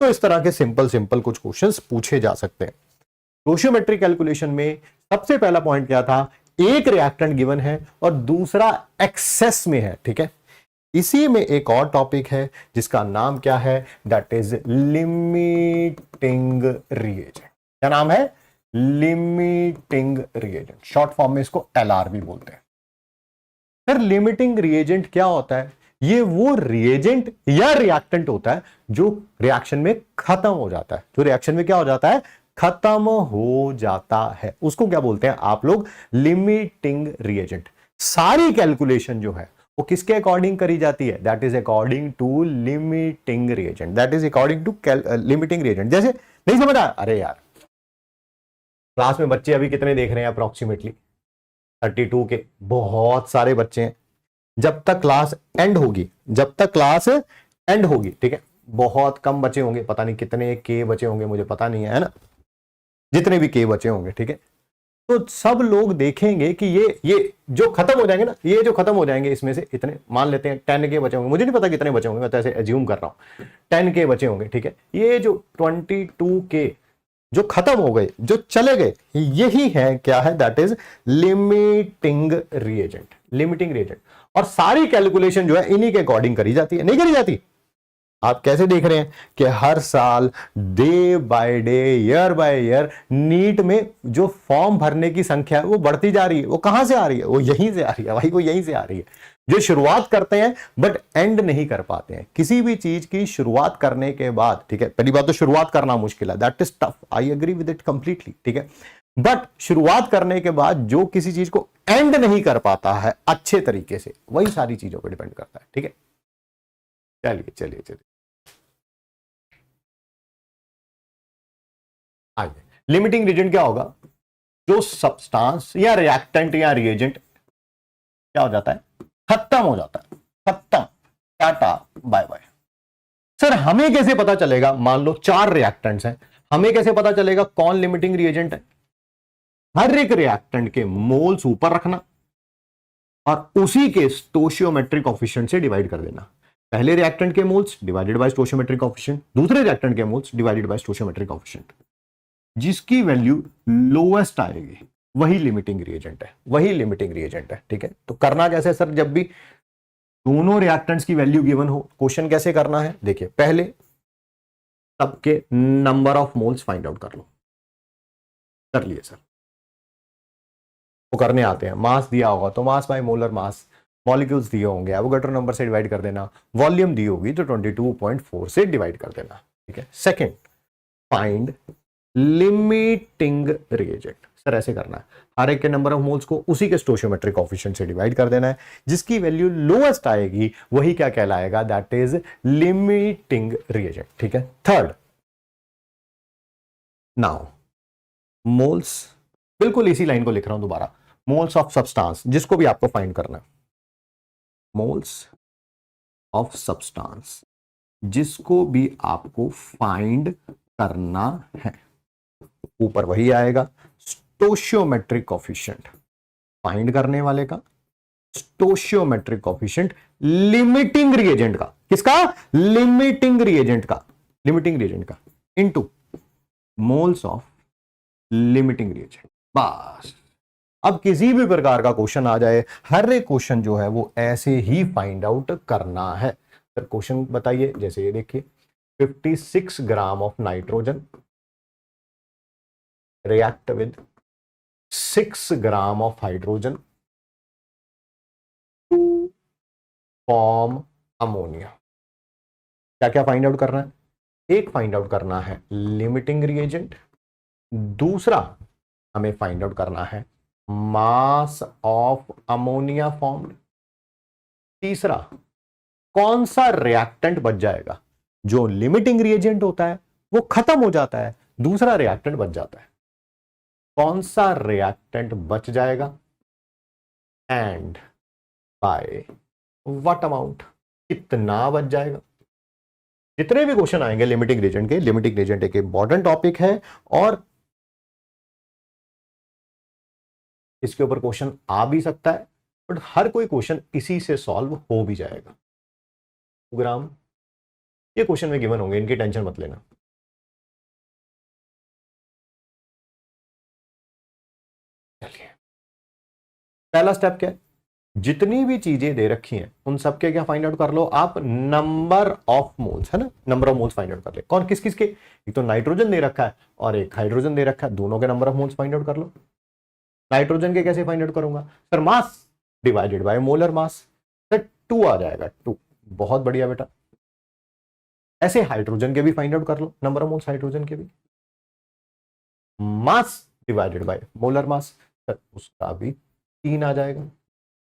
तो इस तरह के सिंपल कुछ क्वेश्चंस पूछे जा सकते हैं। स्टोशियोमेट्रिक कैलकुलेशन में सबसे पहला पॉइंट क्या था? एक रिएक्टेंट गिवन है और दूसरा एक्सेस में है, ठीक है। इसी में एक और टॉपिक है जिसका नाम क्या है? That is limiting reagent. क्या नाम है? Limiting reagent. शॉर्ट फॉर्म में इसको LR भी बोलते हैं। फिर लिमिटिंग रिएजेंट क्या होता है? ये वो रिएजेंट या रिएक्टेंट होता है जो रिएक्शन में खत्म हो जाता है, जो रिएक्शन में क्या हो जाता है, खत्म हो जाता है, उसको क्या बोलते हैं आप लोग, लिमिटिंग रिएजेंट। सारी कैलकुलेशन जो है वो किसके अकॉर्डिंग करी जाती है, that is according to limiting reagent, that is according to limiting reagent. जैसे नहीं समझ आया, अरे यार क्लास में बच्चे अभी कितने देख रहे हैं, अप्रोक्सीमेटली 32 के, बहुत सारे बच्चे हैं। जब तक क्लास एंड होगी, जब तक क्लास एंड होगी, ठीक है, बहुत कम बचे होंगे, पता नहीं कितने के बचे होंगे, मुझे पता नहीं है ना, जितने भी के बचे होंगे, ठीक है, तो सब लोग देखेंगे कि ये जो खत्म हो जाएंगे ना, ये जो खत्म हो जाएंगे इसमें से इतने, मान लेते हैं 10 के बचे होंगे, मुझे नहीं पता कितने बचे होंगे, मैं तो ऐसे एज्यूम कर रहा हूं 10 के बचे होंगे, ठीक है, ये जो 22 के जो खत्म हो गए, जो चले गए, यही है क्या है, that is limiting reagent, limiting reagent. और सारी कैलकुलेशन जो है इन्हीं के अकॉर्डिंग करी जाती है, नहीं करी जाती। आप कैसे देख रहे हैं कि हर साल day by day, year by year NEET में जो फॉर्म भरने की संख्या है वो बढ़ती जा रही है। वो कहां से आ रही है, वो यहीं से आ रही है भाई, वो यहीं से आ रही है। जो शुरुआत करते हैं बट एंड नहीं कर पाते हैं, किसी भी चीज की शुरुआत करने के बाद, ठीक है, पहली बात तो शुरुआत करना मुश्किल है, that is tough, I agree with it completely, ठीक है, बट शुरुआत करने के बाद जो किसी चीज को एंड नहीं कर पाता है अच्छे तरीके से, वही सारी चीजों पर डिपेंड करता है, ठीक है। चलिए चलिए चलिए आइए, लिमिटिंग रिएजेंट क्या होगा, जो सब्सटेंस या रिएक्टेंट या रिएजेंट क्या हो जाता है, खत्म हो जाता है, खत्म, टाटा बाय बाय। सर हमें कैसे पता चलेगा, मान लो 4 रिएक्टेंट्स हैं, हमें कैसे पता चलेगा कौन लिमिटिंग रिएजेंट है। हर एक रिएक्टेंट के मोल्स ऊपर रखना और उसी के स्टोशियोमेट्रिक कोएफिशिएंट से डिवाइड कर देना। पहले रिएक्टेंट के moles divided by stoichiometric coefficient, दूसरे रिएक्टेंट के moles divided by stoichiometric coefficient. जिसकी वैल्यू लोएस्ट आएगी वही लिमिटिंग रिएजेंट है, वही लिमिटिंग रिएजेंट है, ठीक है। तो करना कैसे सर, जब भी दोनों रिएक्टेंट्स की वैल्यू गिवन हो, क्वेश्चन कैसे करना है, देखिए पहले सबके number of moles find out कर लो, कर लिए सर, वो करने आते हैं। मास दिया होगा तो मास बाय मोलर मास, मॉलिक्यूल्स दिए होंगे एवोगाड्रो नंबर से डिवाइड कर देना, वॉल्यूम दी होगी तो 22.4 से डिवाइड कर देना, ठीक है। Second, find limiting reagent, sir ऐसे करना है, हर एक के नंबर ऑफ मोल्स को उसी के स्टोशियोमेट्रिक कोएफिशिएंट से डिवाइड कर देना है, जिसकी वैल्यू लोएस्ट आएगी वही क्या कहलाएगा, दैट इज लिमिटिंग रिएजेंट, ठीक है। थर्ड, नाउ मोल्स, बिल्कुल इसी लाइन को लिख रहा हूं दोबारा, मोल्स ऑफ सब्सटेंस, जिसको भी आपको फाइंड करना है, मोल्स ऑफ सब्सटेंस जिसको भी आपको फाइंड करना है, ऊपर वही आएगा स्टोशियोमेट्रिक कोएफिशिएंट, फाइंड करने वाले का स्टोशियोमेट्रिक कोएफिशिएंट लिमिटिंग रिएजेंट का, किसका, लिमिटिंग रिएजेंट का, लिमिटिंग रिएजेंट का into moles of limiting reagent. बस, अब किसी भी प्रकार का क्वेश्चन आ जाए, हर एक क्वेश्चन जो है वो ऐसे ही फाइंड आउट करना है। सर क्वेश्चन बताइए, जैसे ये देखिए 56 gram of nitrogen react with 6 gram of hydrogen to form ammonia। क्या क्या फाइंड आउट करना है, एक फाइंड आउट करना है लिमिटिंग रिएजेंट, दूसरा हमें फाइंड आउट करना है मास ऑफ अमोनिया फॉर्म्ड, तीसरा कौन सा रिएक्टेंट बच जाएगा, जो लिमिटिंग रिएजेंट होता है वो खत्म हो जाता है, दूसरा रिएक्टेंट बच जाता है, कौन सा रिएक्टेंट बच जाएगा एंड बाय व्हाट अमाउंट, कितना बच जाएगा। जितने भी क्वेश्चन आएंगे लिमिटिंग रिएजेंट के, लिमिटिंग रिएजेंट एक इंपॉर्टेंट टॉपिक है और इसके ऊपर क्वेश्चन आ भी सकता है, बट हर कोई क्वेश्चन इसी से सॉल्व हो भी जाएगा। प्रोग्राम ये क्वेश्चन में गिवन होंगे, इनकी टेंशन मत लेना। चलिए पहला स्टेप क्या है, जितनी भी चीजें दे रखी हैं उन सबके क्या फाइंड आउट कर लो आप, नंबर ऑफ मोल्स, है ना, number of moles find out कर ले। कौन किस किस के, एक तो नाइट्रोजन दे रखा है और एक हाइड्रोजन दे रखा है, दोनों के number of moles find out कर लो। नाइट्रोजन के कैसे फाइंड आउट करूंगा sir, mass divided by molar mass, sir 2 आ जाएगा, 2 बहुत बढ़िया बेटा। ऐसे हाइड्रोजन के भी फाइंड आउट कर लो, नंबर ऑफ मोल्स हाइड्रोजन के भी, मास डिवाइडेड बाय मोलर मास, उसका भी 3 आ जाएगा।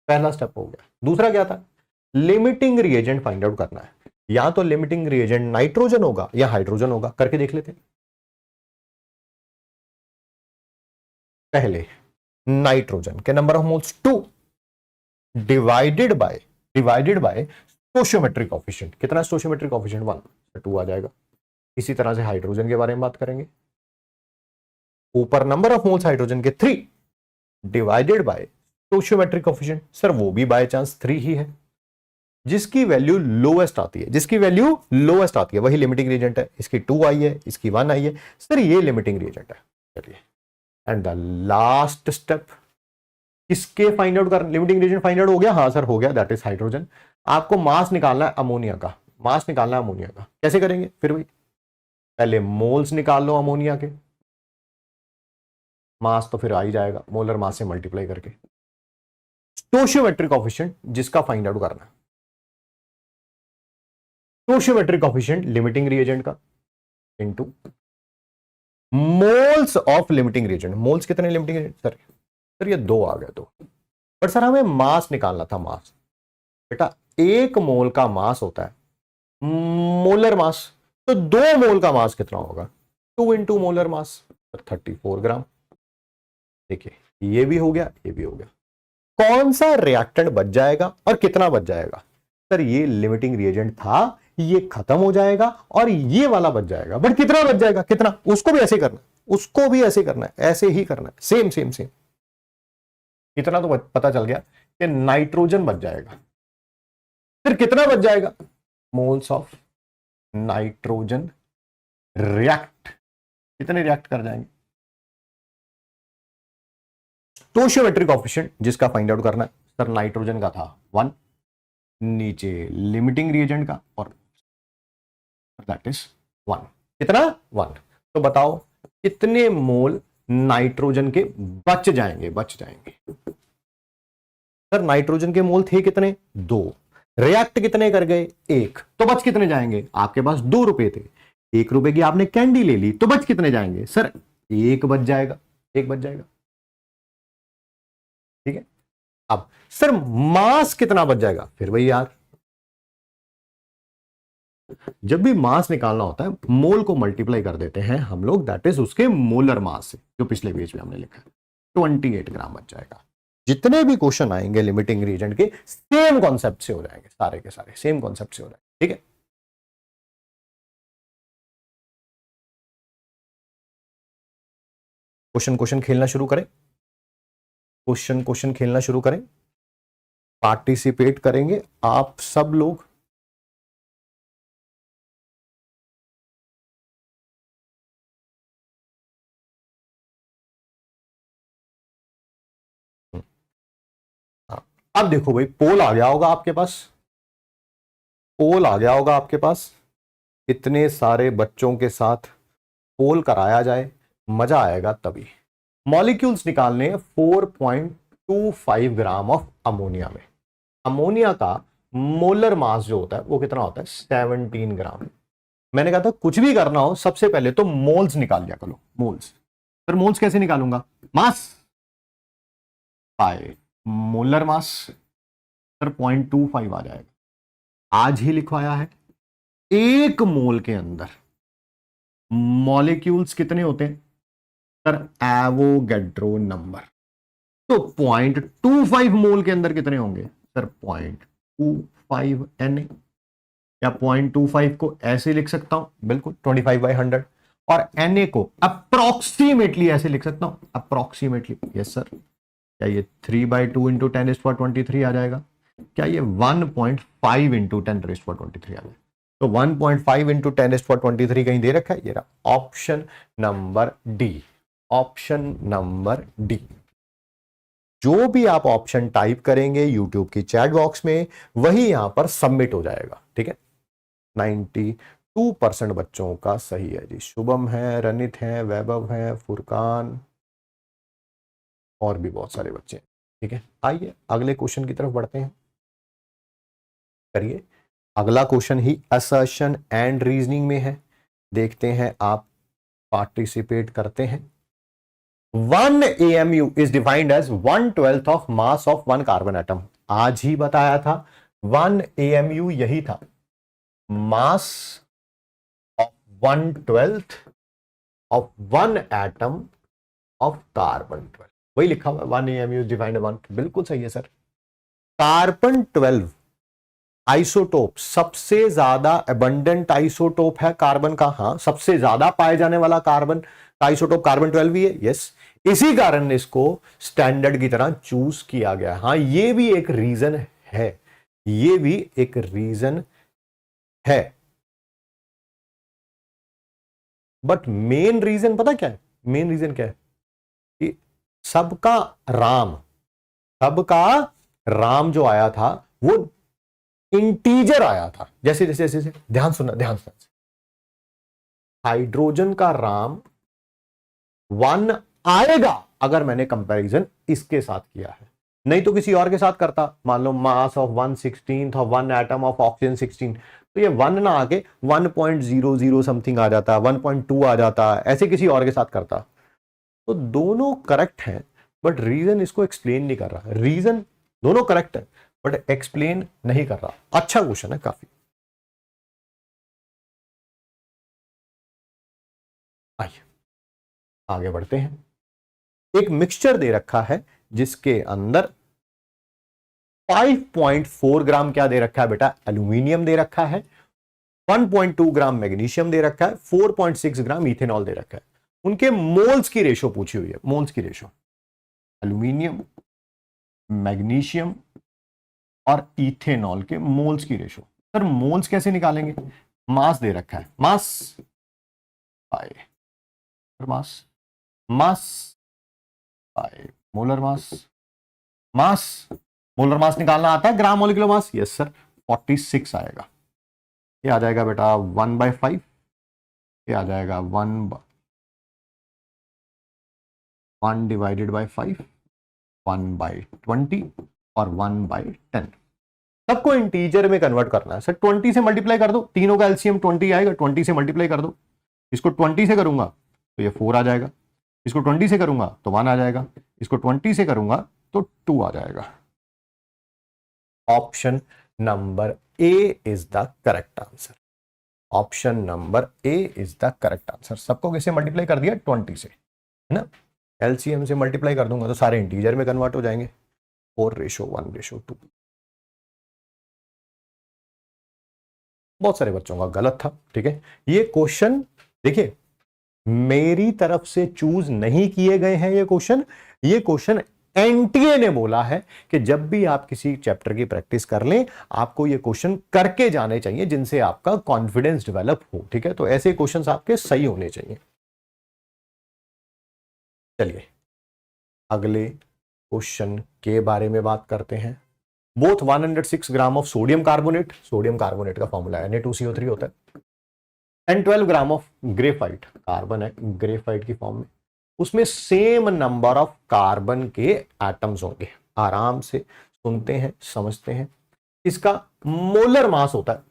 पहला स्टेप हो गया। दूसरा क्या था, लिमिटिंग रिएजेंट फाइंड आउट करना है। या तो लिमिटिंग रिएजेंट नाइट्रोजन होगा या हाइड्रोजन होगा, करके देख लेते हैं। पहले नाइट्रोजन के number of moles 2 divided by stoichiometric coefficient. कितना स्टोशियोमेट्रिक कोफिशिएंट 1, 2 आ जाएगा। इसी तरह से हाइड्रोजन के बारे में बात करेंगे। ऊपर नंबर ऑफ मोल्स हाइड्रोजन के 3 divided by stoichiometric coefficient, sir वो भी बाय चांस 3 ही है। जिसकी वैल्यू लोएस्ट आती है वही लिमिटिंग रिएजेंट है। इसकी 2 आई है, इसकी 1 आई है, सर ये लिमिटिंग रिएजेंट है। चलिए, एंड द लास्ट स्टेप, किसके फाइंड आउट कर, लिमिटिंग रिएजेंट फाइंड आउट हो गया, हाँ सर हो गया, दैट इज हाइड्रोजन। आपको मास निकालना है अमोनिया का, कैसे करेंगे फिर वही, पहले मोल्स निकाल लो अमोनिया के, मास तो फिर आ ही जाएगा मोलर मास से मल्टीप्लाई करके। स्टोशियोमेट्रिक कोफिशिएंट जिसका फाइंड आउट करना है, स्टोशियोमेट्रिक कोफिशिएंट लिमिटिंग रिएजेंट का into moles of limiting reagent. Moles कितने लिमिटिंग रिएजेंट, सर ये 2 आ गए तो, बट सर हमें मास निकालना था। मास बेटा 1 मोल का मास होता है मोलर मास, तो 2 मोल का मास कितना होगा, 2 इंटू मोलर मास, 34 ग्राम। देखिए ये भी हो गया, ये भी हो गया। कौन सा रिएक्टेंट बच जाएगा और कितना बच जाएगा, सर ये लिमिटिंग रिएजेंट था, ये खत्म हो जाएगा और ये वाला बच जाएगा, बट कितना बच जाएगा, कितना, उसको भी ऐसे करना है, उसको भी ऐसे करना है, ऐसे ही करना है, सेम सेम सेम। इतना तो पता चल गया कि नाइट्रोजन बच जाएगा। फिर कितना बच जाएगा, मोल्स ऑफ नाइट्रोजन रिएक्ट, कितने रिएक्ट कर जाएंगे, स्टोशियोमेट्रिक कोफिशिएंट जिसका फाइंड आउट करना है, सर नाइट्रोजन का था 1, नीचे लिमिटिंग रिएजेंट का, और दैट इज 1। कितना, 1। तो बताओ कितने मोल नाइट्रोजन के बच जाएंगे, सर नाइट्रोजन के मोल थे कितने, 2, रिएक्ट कितने कर गए, 1, तो बच कितने जाएंगे, आपके पास 2 रुपए थे, 1 रुपए की आपने कैंडी ले ली, तो बच कितने जाएंगे, सर 1 बच जाएगा, 1 बच जाएगा। ठीक है, अब सर मास कितना बच जाएगा, फिर वही यार, जब भी मास निकालना होता है मोल को मल्टीप्लाई कर देते हैं हम लोग, दैट इज उसके मोलर मास से, जो पिछले पेज में हमने लिखा है, 28 ग्राम बच जाएगा। जितने भी क्वेश्चन आएंगे लिमिटिंग रीजन के, सेम कॉन्सेप्ट से हो जाएंगे, सारे के सारे सेम कॉन्सेप्ट से हो जाएंगे। ठीक है, क्वेश्चन खेलना शुरू करें, क्वेश्चन खेलना शुरू करें, पार्टिसिपेट करेंगे आप सब लोग। अब देखो भाई, पोल आ गया होगा आपके पास, पोल आ गया होगा आपके पास, इतने सारे बच्चों के साथ पोल कराया जाए, मजा आएगा तभी। मॉलिक्यूल्स निकालने 4.25 ग्राम ऑफ अमोनिया में, अमोनिया का मोलर मास जो होता है वो कितना होता है, 17 ग्राम। मैंने कहा था कुछ भी करना हो सबसे पहले तो मोल्स निकाल लिया करो, मोल्स। फिर मोल्स कैसे निकालूंगा, मास बाय मोलर मास, सर 0.25 आ जाएगा। आज ही लिखवाया है, 1 मोल के अंदर मॉलिक्यूल्स कितने होते हैं, सर एवोगैड्रो नंबर, तो 0.25 मोल के अंदर कितने होंगे, सर 0.25 Na, या 0.25 को ऐसे लिख सकता हूं, बिल्कुल 25/100, और Na को अप्रोक्सीमेटली ऐसे लिख सकता हूं, अप्रोक्सीमेटली, यस सर। क्या ये 3/2 इंटू 10⁻23 आ जाएगा, क्या ये 1.5 इंटू 10⁻23 आ जाएगा, तो 1.5 इंटू 10⁻23 कहीं दे रखा है, ये रहा option number D, option number D. जो भी आप ऑप्शन टाइप करेंगे यूट्यूब की चैट बॉक्स में, वही यहां पर सबमिट हो जाएगा। ठीक है, 92% बच्चों का सही है जी, शुभम है, रनित है, वैभव है, फुरकान, और भी बहुत सारे बच्चे हैं। ठीक है, आइए अगले क्वेश्चन की तरफ बढ़ते हैं, करिए अगला question he assertion and reasoning में है, देखते हैं आप पार्टिसिपेट करते हैं। 1 AMU is defined as 1/12 of mass of one carbon atom। आज ही बताया था 1 AMU यही था, mass of 1/12 of one atom of carbon 12, वही लिखा हुआ है 1 AMU is defined as 1, बिल्कुल सही है सर। कार्बन 12 आइसोटोप, सबसे ज्यादा अबंडेंट आइसोटोप है कार्बन का, हाँ सबसे ज्यादा पाए जाने वाला कार्बन का आइसोटोप कार्बन 12 भी है, यस। इसी कारण इसको स्टैंडर्ड की तरह चूज किया गया। हाँ ये भी एक रीजन है, ये भी एक रीजन है, बट मेन रीजन पता क्या है? मेन रीजन क्या है कि सबका राम जो आया था वो इंटीजर आया था। जैसे जैसे जैसे ध्यान सुनना, हाइड्रोजन का राम 1 आएगा अगर मैंने कंपैरिजन इसके साथ किया है, नहीं तो किसी और के साथ करता, मान लो mass of 1/16 of 1 atom of oxygen 16, तो ये 1 ना आके 1.00 समथिंग आ जाता, 1.2 आ जाता, ऐसे किसी और के साथ करता। तो दोनों करेक्ट हैं, बट रीजन इसको एक्सप्लेन नहीं कर रहा। रीजन दोनों करेक्ट है बट एक्सप्लेन नहीं कर रहा। अच्छा क्वेश्चन है काफी। आइए आगे बढ़ते हैं। एक मिक्सचर दे रखा है जिसके अंदर 5.4 ग्राम क्या दे रखा है बेटा? एल्यूमिनियम दे रखा है, 1.2 ग्राम मैग्नीशियम दे रखा है, 4.6 ग्राम इथेनॉल दे रखा है। उनके मोल्स की रेशो पूछी हुई है, मोल्स की रेशो, एल्यूमिनियम, मैग्नीशियम और इथेनॉल के मोल्स की रेशो। सर मोल्स कैसे निकालेंगे? मास दे रखा है, मास by molar mass, molar mass निकालना आता है, gram molecular mass, yes sir 46 आएगा। ये आ जाएगा बेटा 1/5, ये आ जाएगा 1 डिवाइडेड बाय 5, 1/20 और 1/10। सबको इंटीजर में कन्वर्ट करना है। सर 20 से मल्टीप्लाई कर दो, तीनों का एलसीएम 20 आएगा, 20 से मल्टीप्लाई कर दो। इसको 20 से करूंगा तो ये 4 आ जाएगा, इसको 20 से करूंगा तो 1 आ जाएगा, इसको 20 से करूंगा तो 2 आ जाएगा। Option number A is the correct answer. Option number A is the correct answer. सबको कैसे मल्टीप्लाई कर दिया? 20 से, है ना। एलसीएम से मल्टीप्लाई कर दूंगा तो सारे इंटीजर में कन्वर्ट हो जाएंगे, 4:1:2। बहुत सारे बच्चों का गलत था, ठीक है। ये क्वेश्चन देखिए मेरी तरफ से चूज नहीं किए गए हैं ये क्वेश्चन एनटीए ने बोला है कि जब भी आप किसी चैप्टर की प्रैक्टिस कर लें आपको ये क्वेश्चन करके जाने चाहिए जिनसे आपका कॉन्फिडेंस डेवलप हो, ठीक है। तो ऐसे क्वेश्चंस आपके सही होने चाहिए। चलिए अगले क्वेश्चन के बारे में बात करते हैं। Both 106 gram of sodium carbonate का फॉर्मूला Na2CO3 होता है, and 12 gram of graphite, carbon है ग्रेफाइट की फॉर्म में, उसमें सेम नंबर ऑफ कार्बन के एटम्स होंगे। आराम से सुनते हैं, समझते हैं। इसका मोलर मास होता है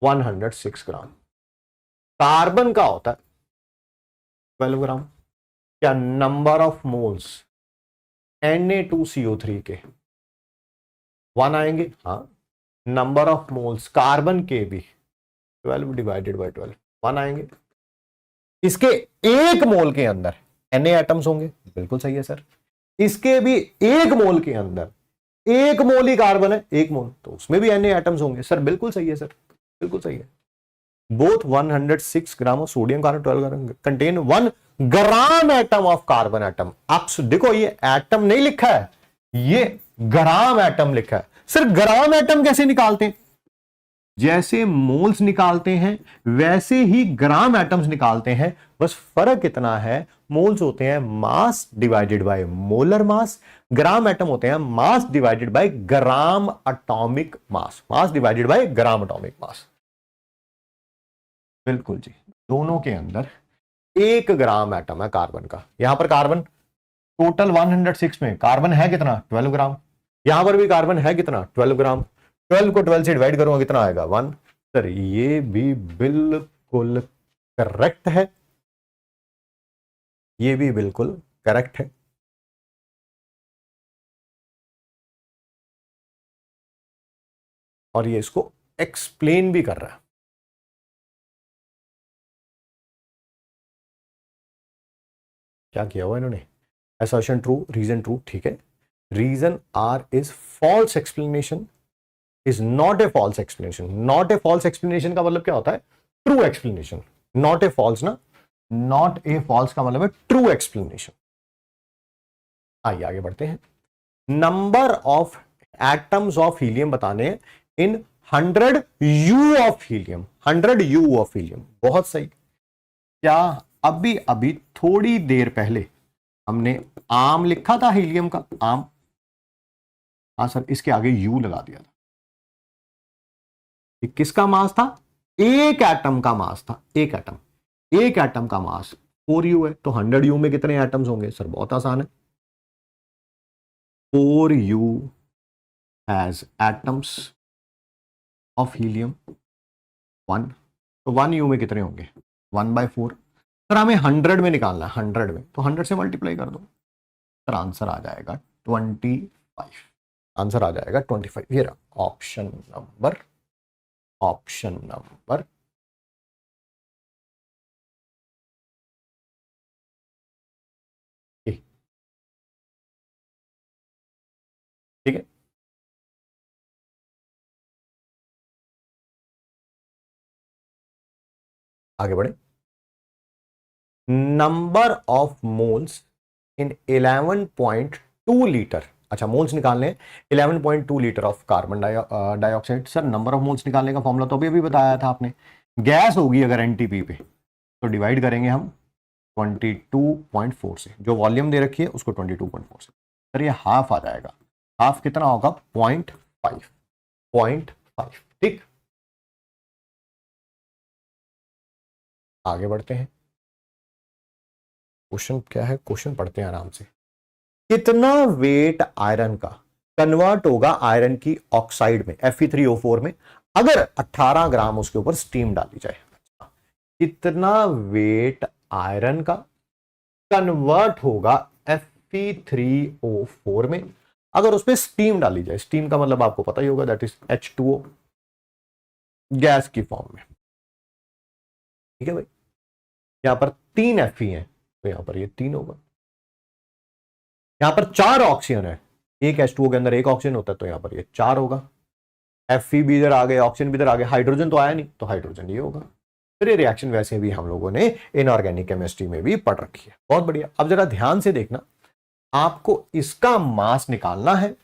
106 ग्राम, कार्बन का होता है 12 ग्राम। क्या नंबर ऑफ मोल्स Na2CO3 के 1 आएंगे? हाँ। नंबर ऑफ मोल्स कार्बन के भी 12 डिवाइडेड बाय 12 1 आएंगे। इसके एक मोल के अंदर Na एटम्स होंगे, बिल्कुल सही है सर। इसके भी एक मोल के अंदर एक मोल ही कार्बन है, एक मोल, तो उसमें भी Na एटम्स होंगे सर, बिल्कुल सही है सर, बिल्कुल सही है। Both 106 gram of sodium carbon 12 gram contain 1 gram atom of carbon atom. आप देखो ये एटम नहीं लिखा है, ये ग्राम एटम लिखा है। सर ग्राम एटम कैसे निकालते हैं? जैसे मोल्स निकालते हैं वैसे ही ग्राम एटम्स निकालते हैं, बस फर्क इतना है मोल्स होते हैं mass divided by molar mass, gram atom होते हैं mass divided by gram atomic mass, mass divided by gram atomic मास। बिल्कुल जी, दोनों के अंदर 1 ग्राम एटम है कार्बन का। यहां पर कार्बन टोटल 106 में कार्बन है कितना? 12 ग्राम। यहां पर भी कार्बन है कितना? 12 ग्राम। 12 को 12 से डिवाइड करूंगा कितना आएगा 1। सर ये भी बिल्कुल करेक्ट है, ये भी बिल्कुल करेक्ट है। और ये इसको एक्सप्लेन भी कर रहा है। क्या किया हुआ इन्होंने, असर्शन ट्रू, रीजन ट्रू, ठीक है। Reason R is false explanation, is not a false explanation. Not a false explanation का मतलब क्या होता है, true explanation. Not a false ना, नॉट ए फॉल्स का मतलब है ट्रू एक्सप्लेनेशन। आइए आगे बढ़ते हैं। Number of atoms of helium बताने in 100 u of helium. 100 u of helium, बहुत सही। क्या अभी अभी थोड़ी देर पहले हमने आम लिखा था हीलियम का, आम, हाँ सर इसके आगे यू लगा दिया था। ये किसका मास था, एक एटम का मास था, एक एटम, एक एटम का मास 4u है। तो 100 यू में कितने एटम्स होंगे सर, बहुत आसान है, 4u has atoms of helium 1। तो 1u में कितने होंगे 1/4। सर हमें 100 में निकालना है, 100 में, तो 100 से मल्टीप्लाई कर दो, सर आंसर आ जाएगा 25। आंसर आ जाएगा 25। ये रहा option number, option number A. ठीक है, आगे बढ़े। Number of moles in 11.2 litre. अच्छा मोल्स निकालने 11.2 litre of carbon dioxide. Sir number of moles निकालने का फॉर्मूला तो अभी बताया था आपने, गैस होगी अगर एनटीपी पे तो डिवाइड करेंगे हम 22.4 से, जो वॉल्यूम दे रखी है उसको 22.4 से। सर ये हाफ आ जाएगा, हाफ कितना होगा 0.5, 0.5। ठीक, आगे बढ़ते हैं। क्वेश्चन क्या है, क्वेश्चन पढ़ते हैं आराम से। कितना वेट आयरन का कन्वर्ट होगा आयरन की ऑक्साइड में Fe3O4 में अगर 18 ग्राम उसके ऊपर स्टीम डाली जाए। कितना वेट आयरन का कन्वर्ट होगा Fe3O4 में अगर उस पर स्टीम डाली जाए। स्टीम का मतलब आपको पता ही होगा, दैट इज H2O, गैस की फॉर्म में। ठीक है भाई, यहां पर 3 Fe हैं तो यहां पर ये 3 होगा। यहां पर 4 ऑक्सीजन है, एक H2O के अंदर एक ऑक्सीजन होता है तो यहां पर ये 4 होगा। Fe भी इधर आ गए, ऑक्सीजन भी इधर आ गए, हाइड्रोजन तो आया नहीं तो हाइड्रोजन ये होगा। फिर ये रिएक्शन वैसे भी हम लोगों ने इनऑर्गेनिक केमिस्ट्री में भी पढ़ रखी है, बहुत बढ़िया। अब जरा ध्यान से देखना, आपको इसका मास निकालना है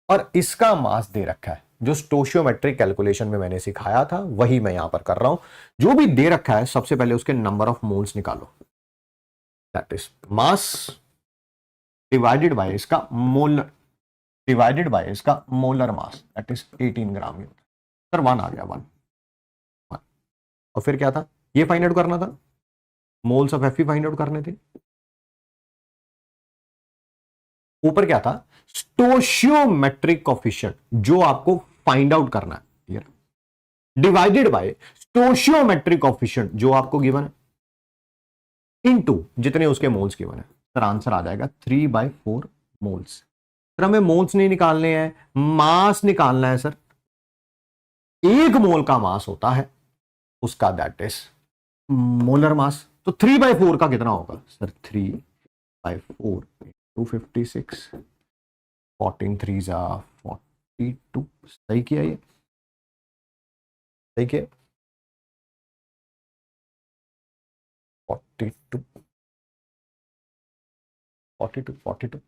और इसका मास दे रखा है। जो स्टोशियोमेट्रिक कैलकुलेशन में मैंने सिखाया था वही मैं यहां पर कर रहा हूं। जो भी दे रखा है सबसे पहले उसके नंबर ऑफ मोल्स निकालो, that is mass divided by इसका मोलर, डिवाइडेड बाय इसका molar mass, that is 18 gram. Sir 1 आ गया, 1। और फिर क्या था, ये फाइंड आउट करना था, moles of Fe find out करने थे। ऊपर क्या था, स्टोशियोमेट्रिक कोफिशिएंट जो आपको फाइंड आउट करना है, डिवाइडेड बाय स्टोशियोमेट्रिक कोफिशिएंट जो आपको गिवन है, इनटू जितने उसके मोल्स गिवन है। सर आंसर आ जाएगा 3/4 मोल्स। सर हमें मोल्स नहीं निकालने हैं, मास निकालना है। सर 1 मोल का मास होता है उसका, दैट इज मोलर मास। तो 3/4 का कितना होगा सर, 3/4 256, 14 3 जा 42। सही किया, ये सही किया, 42 42 42।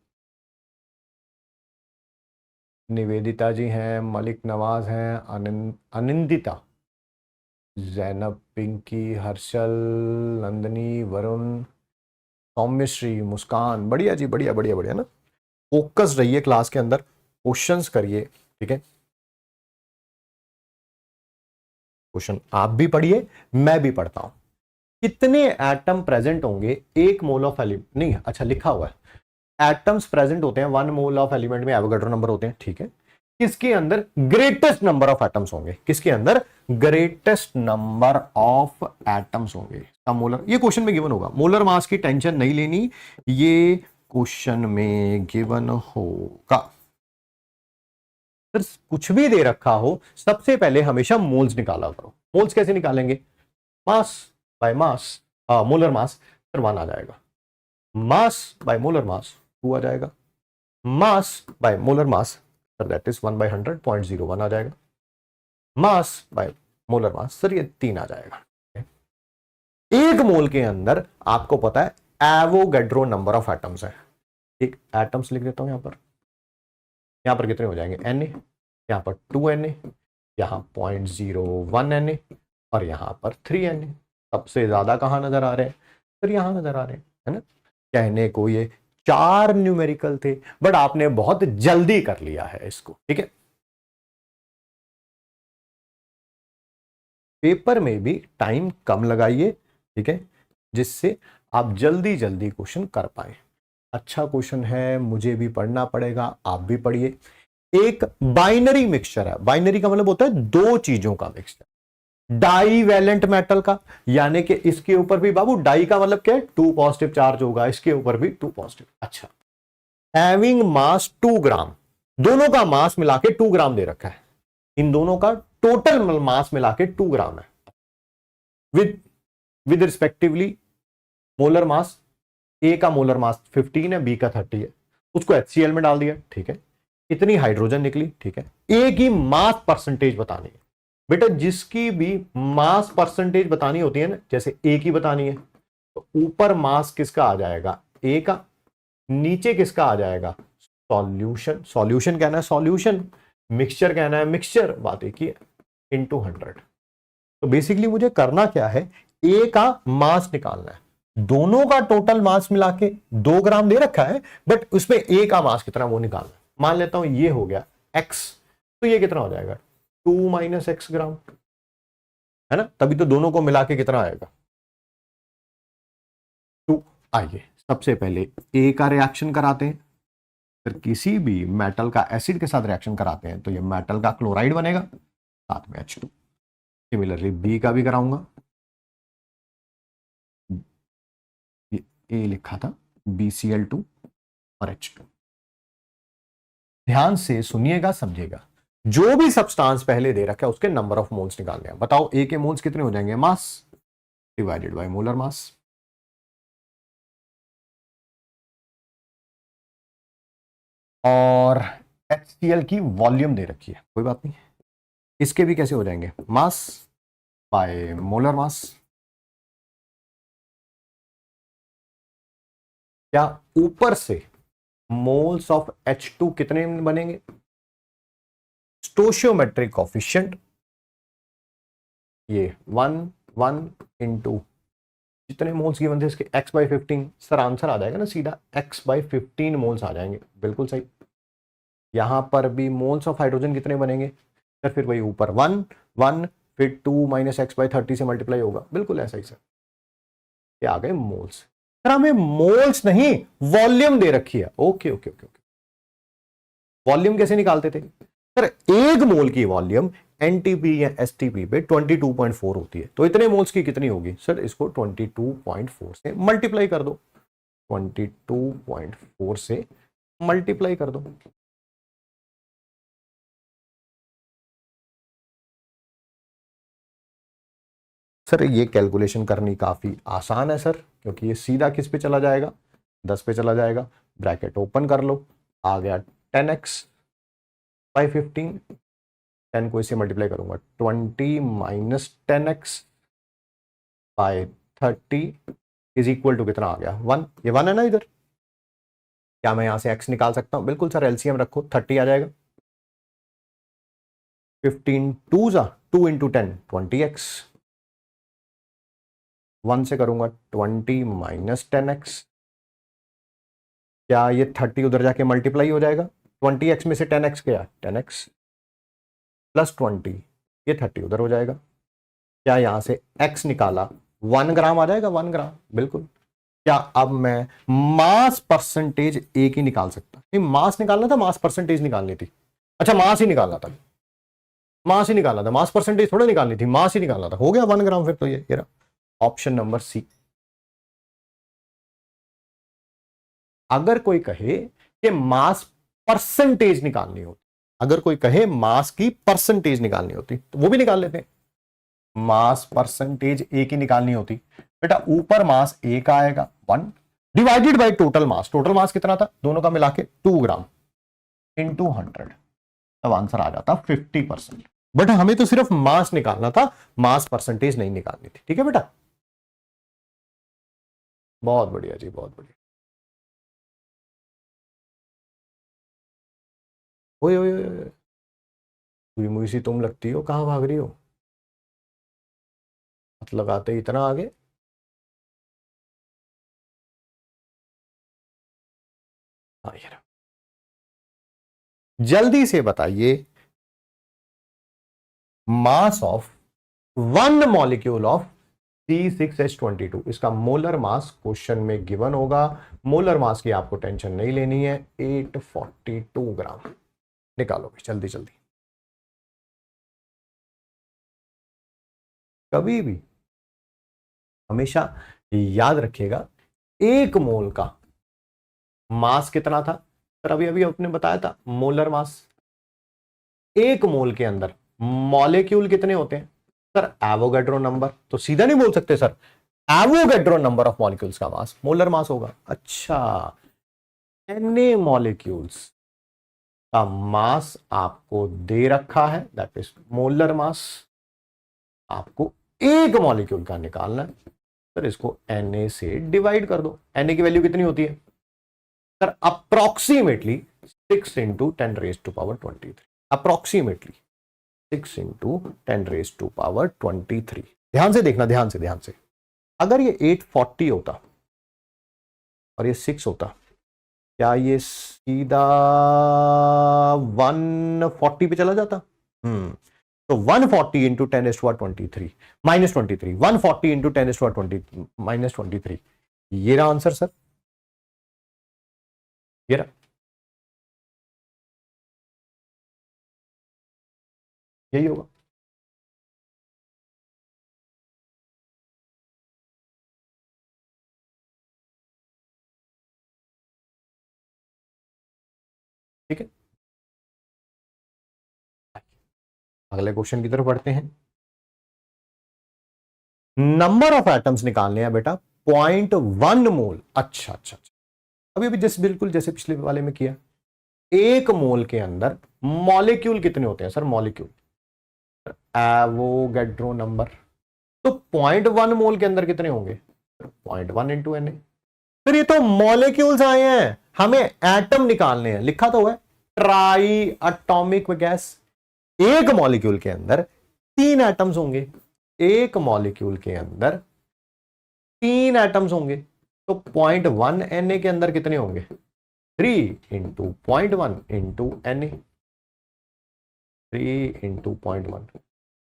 निवेदिता जी हैं, मलिक नवाज हैं, अनिंदिता, जैनब, पिंकी, हर्षल, नंदनी, वरुण, सौम्यश्री, मुस्कान, बढ़िया जी, बढ़िया बढ़िया बढ़िया ना। फोकस रहिए क्लास के अंदर, क्वेश्चंस करिए, ठीक है। क्वेश्चन आप भी पढ़िए, मैं भी पढ़ता हूं। कितने एटम प्रेजेंट होंगे 1 मोल ऑफ एलिमेंट, नहीं अच्छा लिखा हुआ है, एटम्स प्रेजेंट होते हैं 1 मोल ऑफ एलिमेंट में, एवोगाड्रो नंबर होते हैं, ठीक है। किसके अंदर ग्रेटेस्ट नंबर ऑफ एटम्स होंगे, किसके अंदर ग्रेटेस्ट नंबर ऑफ एटम्स होंगे, मोलर। ये क्वेश्चन में गिवन होगा, मोलर मास की टेंशन नहीं लेनी, ये क्वेश्चन में गिवन होगा। कुछ भी दे रखा हो, सबसे पहले हमेशा मोल्स निकाला करो। मोल्स कैसे निकालेंगे, mass by mass, molar mass फिर 1 आ जाएगा, मास बाय मोलर मास 2 आ जाएगा, मास by molar mass that is 1/100 0.01 आ जाएगा, मास बाय मोलर मास सर ये 3 आ जाएगा। एक मोल के अंदर आपको पता है एवोगैड्रो नंबर ऑफ एटम्स है। एक एटम्स लिख देता हूं यहां पर कितने हो जाएंगे, Na, यहां पर 2Na, यहां 0.01Na और यहां पर 3Na। सबसे ज्यादा कहां नजर आ रहे हैं, फिर यहां नजर आ रहे हैं, है ना। कहने को ये 4 न्यूमेरिकल थे, बट आपने बहुत जल्दी कर लिया है इसको, ठीक है। पेपर में भी टाइम कम लगाइए, ठीक है, जिससे आप जल्दी जल्दी क्वेश्चन कर पाए। अच्छा क्वेश्चन है, मुझे भी पढ़ना पड़ेगा, आप भी पढ़िए। एक बाइनरी मिक्सचर है, बाइनरी का मतलब होता है 2 चीजों का मिक्सचर, डाई वैलेंट मेटल का, यानी कि इसके ऊपर भी बाबू डाई का मतलब क्या है, 2 पॉजिटिव चार्ज होगा, इसके ऊपर भी 2 पॉजिटिव। अच्छा, हैविंग मास 2 ग्राम, दोनों का मास मिला के 2 ग्राम दे रखा है, इन दोनों का टोटल मास मिला के 2 ग्राम है, विद रिस्पेक्टिवली मोलर मास, ए का मोलर मास 15 है, बी का 30 है, उसको HCl में डाल दिया, ठीक है, इतनी हाइड्रोजन निकली, ठीक है। ए की मास परसेंटेज बतानी है बेटा, जिसकी भी मास परसेंटेज बतानी होती है ना, जैसे ए की बतानी है तो ऊपर मास किसका आ जाएगा, ए का, नीचे किसका आ जाएगा, सॉल्यूशन, सॉल्यूशन कहना है सॉल्यूशन, मिक्सचर कहना है मिक्सचर, बात एक ही है, इनटू 100। तो बेसिकली मुझे करना क्या है, ए का मास निकालना है, दोनों का टोटल मास मिला के 2 ग्राम दे रखा है, बट उसमें ए का मास कितना वो निकालना है। मान लेता हूं ये हो गया x, तो ये कितना हो जाएगा 2 - x ग्राम, है ना, तभी तो दोनों को मिला के कितना आएगा 2। आइए सबसे पहले ए का रिएक्शन कराते हैं, फिर किसी भी मेटल का एसिड के साथ रिएक्शन कराते हैं तो ये मेटल का क्लोराइड बनेगा, साथ में H2। सिमिलरली बी का भी कराऊंगा, ए लिखा था BCl2 और H2। ध्यान से सुनिएगा, समझिएगा, जो भी सब्सटेंस पहले दे रखा है उसके नंबर ऑफ मोल्स निकालने हैं। बताओ ए के मोल्स कितने हो जाएंगे, मास डिवाइडेड बाय मोलर मास। और HCl की वॉल्यूम दे रखी है, कोई बात नहीं, इसके भी कैसे हो जाएंगे, मास बाय मोलर मास। क्या ऊपर से मोल्स ऑफ H2 कितने बनेंगे, स्टोशियोमेट्रिक कोफिशिएंट, ये 1 इंटू जितने मोल्स गिवन थे इसके x/15, सर आंसर आ जाएगा ना सीधा, x/15 मोल्स आ जाएंगे, बिल्कुल सही। यहां पर भी मोल्स ऑफ हाइड्रोजन कितने बनेंगे सर, फिर वही ऊपर 1 फिर 2 - x/30 से मल्टीप्लाई होगा, बिल्कुल ऐसा ही सर। ये आ गए मोल्स, सर हमें मोल्स नहीं वॉल्यूम दे रखी है, okay okay okay okay. Volume कैसे निकालते थे सर, एक मोल की वॉल्यूम NTP या STP पे 22.4 होती है, तो इतने मोल्स की कितनी होगी सर, इसको 22.4 से मल्टीप्लाई कर दो, 22.4 से मल्टीप्लाई कर दो। सर ये कैलकुलेशन करनी काफी आसान है सर, क्योंकि ये सीधा किस पे चला जाएगा, 10 पे चला जाएगा, ब्रैकेट ओपन कर लो, आ गया 10x/15, 10 को इससे मल्टीप्लाई करूंगा 20 - 10x/30 इज इक्वल टू कितना आ गया 1, ये 1 है ना इधर, क्या मैं यहां से x निकाल सकता हूं, बिल्कुल सर, एलसीएम रखो 30 आ जाएगा, 15 2 2 इंटू 10 20x, 1 से करूंगा 20 - 10x, क्या ये 30 उधर जाके मल्टीप्लाई हो जाएगा, 20x में से 10x गया 10x प्लस 20, ये 30 उधर हो जाएगा, क्या यहां से x निकाला 1 ग्राम आ जाएगा, 1 ग्राम बिल्कुल। क्या अब मैं मास परसेंटेज ए की निकाल सकता, नहीं मास निकालना था, मास परसेंटेज निकालनी थी, अच्छा मास ही निकालना था, मास ही निकालना था, मास परसेंटेज थोड़ा निकालनी थी, मास ही निकालना था। हो गया 1 ग्राम फिर तो ये रहा ऑप्शन नंबर सी। अगर कोई कहे कि मास परसेंटेज निकालनी होती, अगर कोई कहे मास की परसेंटेज निकालनी होती तो वो भी निकाल लेते हैं। मास परसेंटेज ए की निकालनी होती, बेटा ऊपर मास ए का आएगा 1 divided by total mass. Total mass कितना था दोनों का मिला के 2 ग्राम इंटू 100, तब आंसर आ जाता 50%। बट हमें तो सिर्फ मास निकालना था, मास परसेंटेज नहीं निकालनी थी। ठीक है बेटा, बहुत बढ़िया जी, बहुत बढ़िया। ओए ओए ओए, हुई मुई सी तुम लगती हो, कहां भाग रही हो? हाथ लगाते ही इतना आगे। हाँ ये रहा। जल्दी से बताइए, mass of 1 molecule of C6H22, इसका मोलर मास क्वेश्चन में गिवन होगा। मोलर मास की आपको टेंशन नहीं लेनी है, 842 ग्राम। निकालो भाई जल्दी जल्दी। कभी भी हमेशा याद रखिएगा, 1 मोल का मास कितना था सर? अभी अभी आपने बताया था मोलर मास। 1 मोल के अंदर मॉलिक्यूल कितने होते हैं सर? Avogadro number. तो सीधा नहीं बोल सकते sir, Avogadro number of molecules का मास मोलर मास होगा। अच्छा, एन मॉलिक्यूल्स का मास आपको दे रखा है, दैट इज मोलर मास। आपको 1 मॉलिक्यूल का निकालना है सर, इसको Na से डिवाइड कर दो। Na की वैल्यू कितनी होती है sir? Approximately 6 into 10⁻23। Approximately 6 into 10⁻23। ध्यान से देखना, ध्यान से ध्यान से। अगर ये 840 होता और ये 6 होता, क्या ये सीधा 140 पे चला जाता? तो 140 इंटू 10⁻23 माइनस 23, 140 इंटू 10⁻20 माइनस 23, ये रहा आंसर सर, ये रहा, यही होगा। ठीक है, अगले क्वेश्चन की तरफ बढ़ते हैं। नंबर ऑफ एटम्स निकालने हैं बेटा 0.1 मोल। अच्छा अच्छा अच्छा, अभी अभी जैसे बिल्कुल जैसे पिछले वाले में किया। 1 मोल के अंदर मॉलिक्यूल कितने होते हैं सर? Molecule Avogadro number. तो 0.1 मोल के अंदर कितने होंगे? 0.1 इंटू एन। फिर ये तो मॉलिक्यूल्स आए हैं, हमें एटम निकालने हैं। लिखा तो है ट्राई एटॉमिक गैस। 1 मॉलिक्यूल के अंदर 3 एटम्स होंगे, 1 मॉलिक्यूल के अंदर 3 एटम्स होंगे। तो 0.1 Na के अंदर कितने होंगे? 3 into 0.1 into Na, 3 into 0.1।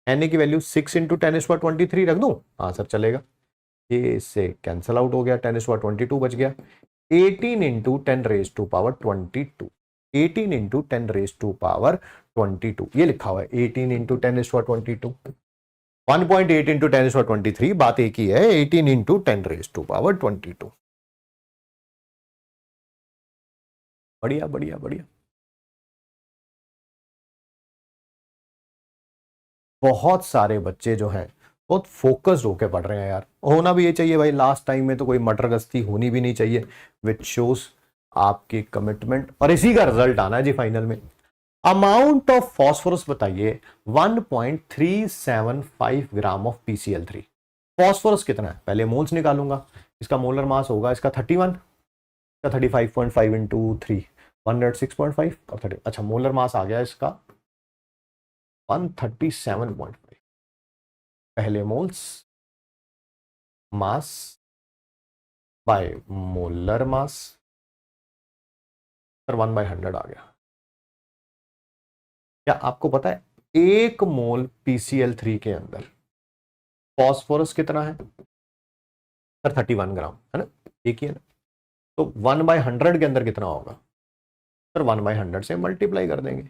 Na की वैल्यू 6 इंटू 10⁻23 रख दूं? हाँ सर चलेगा, ये से कैंसल आउट हो गया, 10⁻22 बच गया। 18 इंटू 10⁻22, 18 इंटू 10⁻22, ये लिखा हुआ है 18 इंटू 10⁻22। 1.8 इंटू 10⁻23, बात एक ही है, 18 इंटू 10⁻22। बढ़िया बढ़िया बढ़िया, बहुत सारे बच्चे जो हैं बहुत फोकस्ड होकर पढ़ रहे हैं यार। होना भी ये चाहिए भाई, लास्ट टाइम में तो कोई मटर गश्ती होनी भी नहीं चाहिए, विच शोज आपकी कमिटमेंट। और इसी का रिजल्ट आना है जी फाइनल में। अमाउंट ऑफ फॉस्फोरस बताइए 1.375 ग्राम ऑफ PCl3। फॉस्फोरस कितना है पहले मोल्स निकालूंगा, इसका मोलर मास होगा इसका 31, इसका 35.5 इंटू 3 106.5 और 30। अच्छा मोलर मास आ गया इसका 137.5। पहले moles mass by molar mass, sir 1/100 आ गया। क्या आपको पता है 1 मोल PCl3 के अंदर फॉस्फोरस कितना है सर? 31 ग्राम है ना, एक ही है ना। तो 1/100 के अंदर कितना होगा सर? 1/100 से मल्टीप्लाई कर देंगे।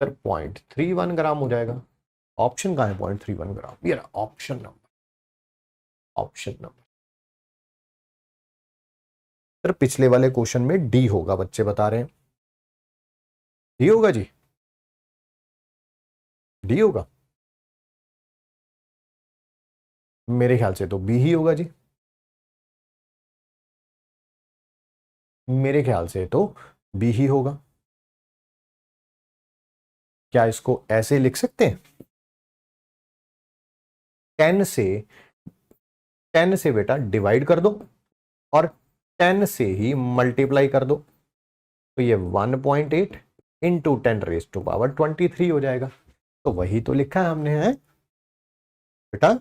सर 0.31 ग्राम हो जाएगा। ऑप्शन कहाँ है 0.31 ग्राम? ये रहा option number, option number. Sir पिछले वाले क्वेश्चन में डी होगा, बच्चे बता रहे हैं डी होगा जी, डी होगा। मेरे ख्याल से तो बी ही होगा जी, मेरे ख्याल से तो बी ही होगा। क्या इसको ऐसे लिख सकते हैं? 10 से 10 से बेटा डिवाइड कर दो और 10 से ही मल्टीप्लाई कर दो, तो ये 1.8 इंटू 10⁻23 हो जाएगा। तो वही तो लिखा है हमने, है बेटा।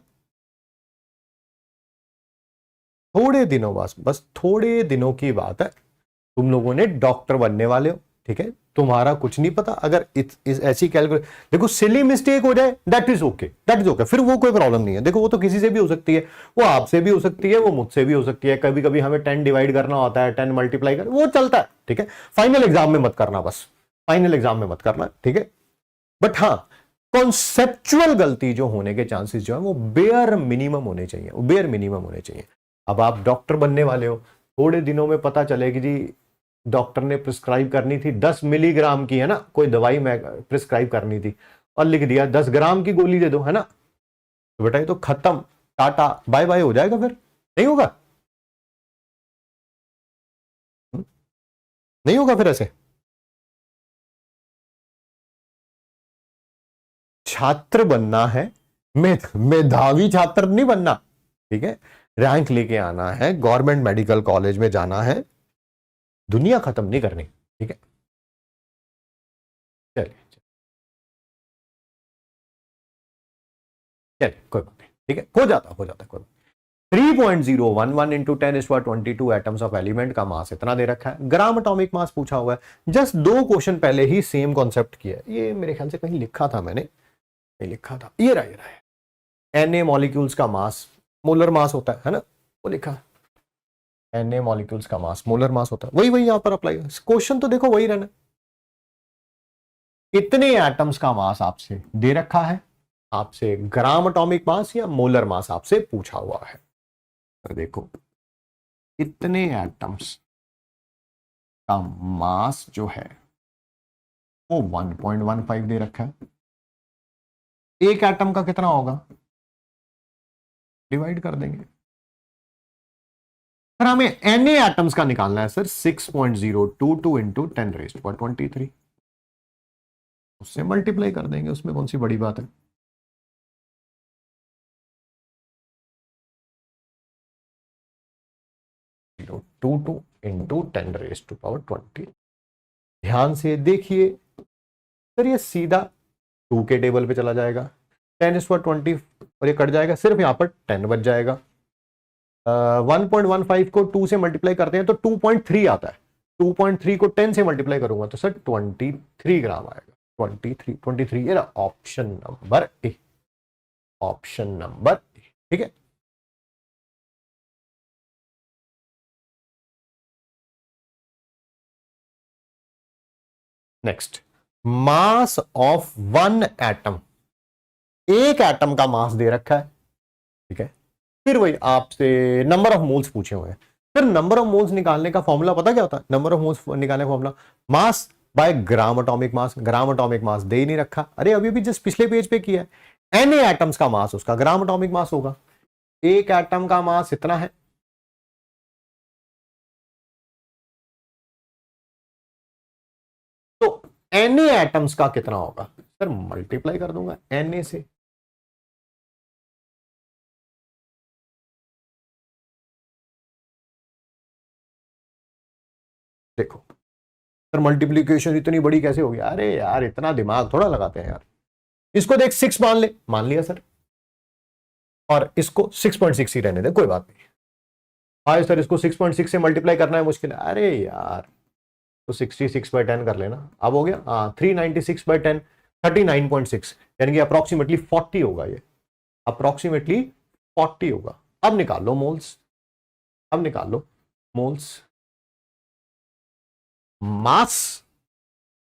थोड़े दिनों बस थोड़े दिनों की बात है, तुम लोगों ने डॉक्टर बनने वाले हो, ठीक है। तुम्हारा कुछ नहीं पता, अगर इस ऐसी कैलकुलेट, देखो सिली मिस्टेक हो जाए that is okay, that is okay, फिर वो कोई प्रॉब्लम नहीं है। देखो वो तो किसी से भी हो सकती है, वो आपसे भी हो सकती है, वो मुझसे भी हो सकती है। कभी कभी हमें 10 डिवाइड करना होता है, 10 मल्टीप्लाई कर, वो चलता है, ठीक है। फाइनल एग्जाम में मत करना, बस फाइनल एग्जाम में मत करना, ठीक है। बट हाँ, कॉन्सेप्चुअल गलती जो होने के चांसेस जो है वो बेयर मिनिमम होने चाहिए, वो बेयर मिनिमम होने चाहिए। अब आप डॉक्टर बनने वाले हो, थोड़े दिनों में पता चले कि जी डॉक्टर ने प्रिस्क्राइब करनी थी 10 मिलीग्राम की, है ना, कोई दवाई में प्रिस्क्राइब करनी थी और लिख दिया 10 ग्राम की गोली दे दो, है ना, तो बेटा ये तो खत्म, टाटा बाय बाय हो जाएगा, फिर नहीं होगा। नहीं होगा फिर ऐसे। छात्र बनना है, मेधावी छात्र नहीं बनना, ठीक है। रैंक लेके आना है, गवर्नमेंट मेडिकल कॉलेज में जाना है, दुनिया खत्म नहीं करनी, ठीक है। चलिए चलिए कोई बात नहीं, ठीक है, हो जाता कोई। 3.011 इंटू 10⁻22 एटम्स ऑफ एलिमेंट का मास इतना दे रखा है। ग्राम एटॉमिक मास पूछा हुआ है। जस्ट 2 क्वेश्चन पहले ही सेम कॉन्सेप्ट किया है। ये मेरे ख्याल से कहीं लिखा था मैंने, नहीं लिखा था, ये रहा Na मॉलिक्यूल्स का मास मोलर मास होता है ना, वो लिखा है। Na मॉलिक्यूल्स का मास मोलर मास होता है, वही वही यहां पर अप्लाई। क्वेश्चन तो देखो वही रहना। कितने एटम्स का मास आपसे दे रखा है, आपसे ग्राम एटॉमिक मास या मोलर मास आपसे पूछा हुआ है। तो देखो कितने एटम्स का मास जो है वो 1.15 दे रखा है। एक एटम का कितना होगा, डिवाइड कर देंगे। पर हमें Na एटम्स का निकालना है सर, 6.022 इंटू 10⁻23, उससे मल्टीप्लाई कर देंगे, उसमें कौन सी बड़ी बात है। Two two into 10⁻20। ध्यान से देखिए सर, ये सीधा 2 के टेबल पे चला जाएगा, 10⁻20 और ये कट जाएगा, सिर्फ यहां पर 10 बच जाएगा। 1.15 को 2 से मल्टीप्लाई करते हैं तो 2.3 आता है। 2.3 को 10 से मल्टीप्लाई करूंगा तो सर 23 ग्राम आएगा। 23 ये रहा option number A, option number A, ठीक है। Next, mass of one atom, एक एटम का मास दे रखा है, ठीक है। फिर वही आपसे नंबर ऑफ मोल्स पूछे हुए हैं। फिर नंबर ऑफ मोल्स निकालने का फॉर्मूला पता क्या होता है? नंबर ऑफ मोल्स निकालने का formula mass by gram atomic mass. Gram atomic mass दे ही नहीं रखा, अरे अभी भी जस्ट पिछले पेज पे किया है। Na एटम्स का मास उसका ग्राम एटॉमिक मास होगा। एक एटम का मास इतना है, तो Na एटम्स का कितना होगा सर, मल्टीप्लाई कर दूंगा Na से। देखो सर मल्टीप्लीकेशन इतनी बड़ी कैसे होगी, अरे यार इतना दिमाग थोड़ा लगाते हैं यार। इसको देख 6 मान ले, मान लिया सर, और इसको 6.6 ही रहने दे, कोई बात नहीं। हाँ सर इसको 6.6 से मल्टीप्लाई करना है, मुश्किल है, अरे यार तो 66/10 कर लेना। अब हो गया, हाँ 396/10, 39.6, यानी कि अप्रोक्सीमेटली 40 होगा ये, अप्रोक्सीमेटली 40 होगा। अब निकाल लो मोल्स, अब निकाल लो moles, mass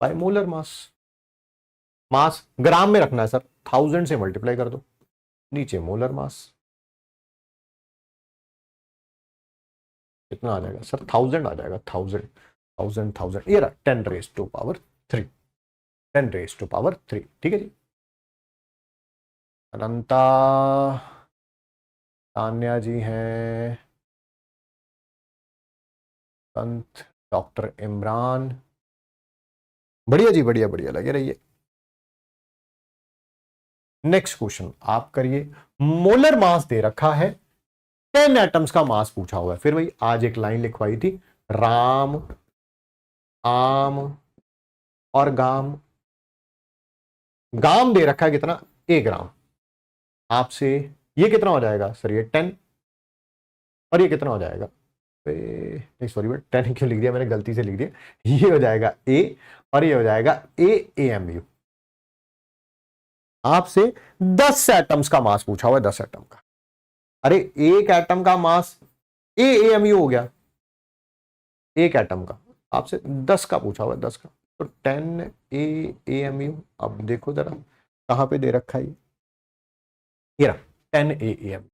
by molar mass. Mass gram में रखना है सर, 1000 से मल्टीप्लाई कर दो, नीचे मोलर मास कितना आ जाएगा सर, 1000 आ जाएगा, 1000 ये रहा 10⁻3, 10⁻3, ठीक है जी। अनंता, तान्या जी हैं, संत, डॉक्टर इमरान, बढ़िया जी, बढ़िया बढ़िया, लगे रहिए। नेक्स्ट क्वेश्चन आप करिए। मोलर मास दे रखा है, 10 एटम्स का मास पूछा हुआ है। फिर भाई आज एक लाइन लिखवाई थी, राम, आम और गाम। गाम दे रखा है कितना, 1 ग्राम। आपसे ये कितना हो जाएगा सर, ये 10, और ये कितना हो जाएगा, नहीं सॉरी बट 10 क्यों लिख दिया मैंने, गलती से लिख दिया, ये हो जाएगा ए, और ये हो जाएगा AAMU। आपसे 10 एटम्स का मास पूछा हुआ है, 10 एटम का। अरे एक एटम का मास AAMU हो गया, एक एटम का। आपसे 10 का पूछा हुआ है, 10 का, तो 10 AAMU। अब देखो जरा कहां पे दे रखा है ये रहा 10 AAMU,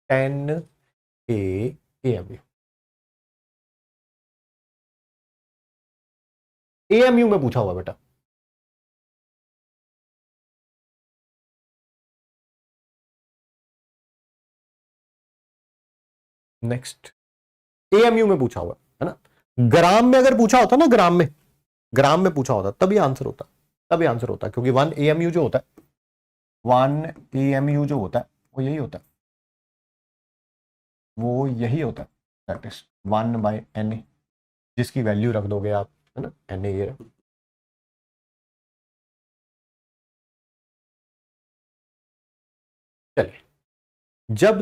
10 AAMU। AMU में पूछा हुआ बेटा, नेक्स्ट AMU में पूछा हुआ है ना। ग्राम में अगर पूछा होता ना, ग्राम में पूछा होता तभी आंसर होता, तभी आंसर होता, क्योंकि 1 AMU जो होता है, 1 AMU जो होता है वो यही होता है, वो यही होता है, दैट इज 1/Na, जिसकी वैल्यू रख दोगे आप, है ना, Na ये रहा। चलिए, जब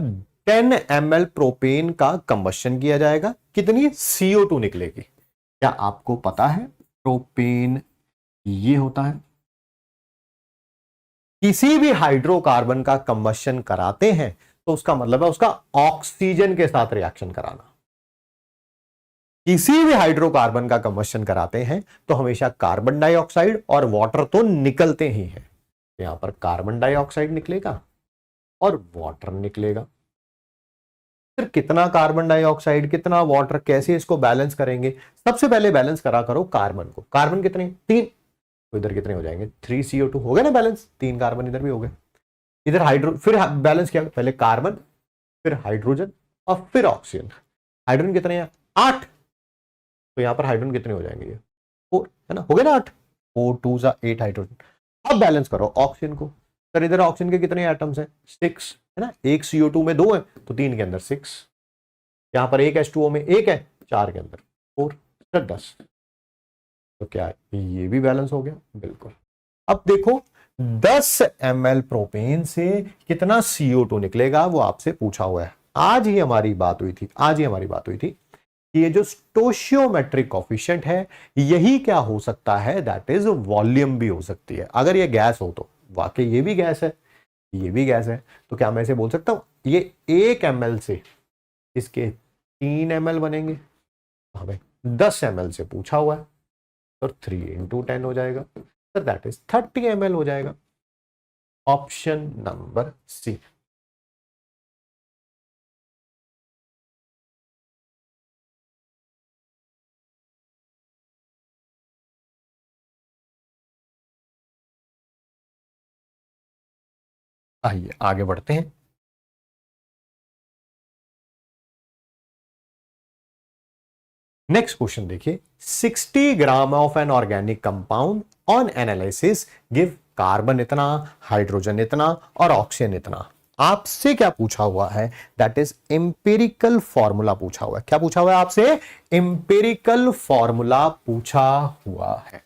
10 ml प्रोपेन का कंबशन किया जाएगा, कितनी CO2 निकलेगी? क्या आपको पता है? प्रोपेन ये होता है, किसी भी हाइड्रोकार्बन का कंबशन कराते हैं तो उसका मतलब है उसका ऑक्सीजन के साथ रिएक्शन कराना। किसी भी हाइड्रोकार्बन का कंबशन कराते हैं तो हमेशा कार्बन डाइऑक्साइड और वाटर तो निकलते ही हैं। यहां पर कार्बन डाइऑक्साइड निकलेगा और वाटर निकलेगा। फिर कितना कार्बन डाइऑक्साइड कितना वाटर, कैसे इसको बैलेंस करेंगे? सबसे पहले बैलेंस करा करो कार्बन को। कार्बन कितने? 3, तो इधर कितने हो जाएंगे? 3CO2 हो गए ना बैलेंस, 3 कार्बन इधर भी हो गए। इधर हाइड्रो, फिर बैलेंस किया, पहले कार्बन, फिर हाइड्रोजन और फिर ऑक्सीजन। हाइड्रोजन कितने हैं? 8, तो यहां पर हाइड्रोजन कितने हो जाएंगे? ये 4 है ना, हो गए ना 8, 4 2 8 हाइड्रोजन। अब बैलेंस करो ऑक्सीजन को। सर इधर ऑक्सीजन के कितने एटम्स हैं? 6 है ना, एक CO2 में 2 है तो 3 के अंदर 6, यहां पर एक H2O में 1 है, 4 के अंदर 4, सर 10। तो क्या ये भी बैलेंस हो गया? बिल्कुल। अब देखो 10 ml प्रोपेन से कितना CO2 निकलेगा वो आपसे पूछा हुआ है। आज ही हमारी बात हुई थी कि ये जो स्टोशियोमेट्रिक कॉफिशिएंट है यही क्या हो सकता है, दैट इज वॉल्यूम भी हो सकती है। अगर ये गैस हो तो वाकई ये भी गैस है, ये भी गैस है, तो क्या मैं इसे बोल सकता हूं ये 1 ml से इसके 3 ml बनेंगे? हमें 10 ml से पूछा हुआ है तो 3 × 10 हो जाएगा, तो दैट इज 30 ml हो जाएगा। Option number C. आइए आगे बढ़ते हैं। नेक्स्ट क्वेश्चन देखिए, 60 gram of an organic compound on analysis give carbon इतना, हाइड्रोजन इतना और ऑक्सीजन इतना। आपसे क्या पूछा हुआ है? दैट इज एम्पिरिकल फॉर्मूला पूछा हुआ है। क्या पूछा हुआ है आपसे? एम्पिरिकल फॉर्मूला पूछा हुआ है।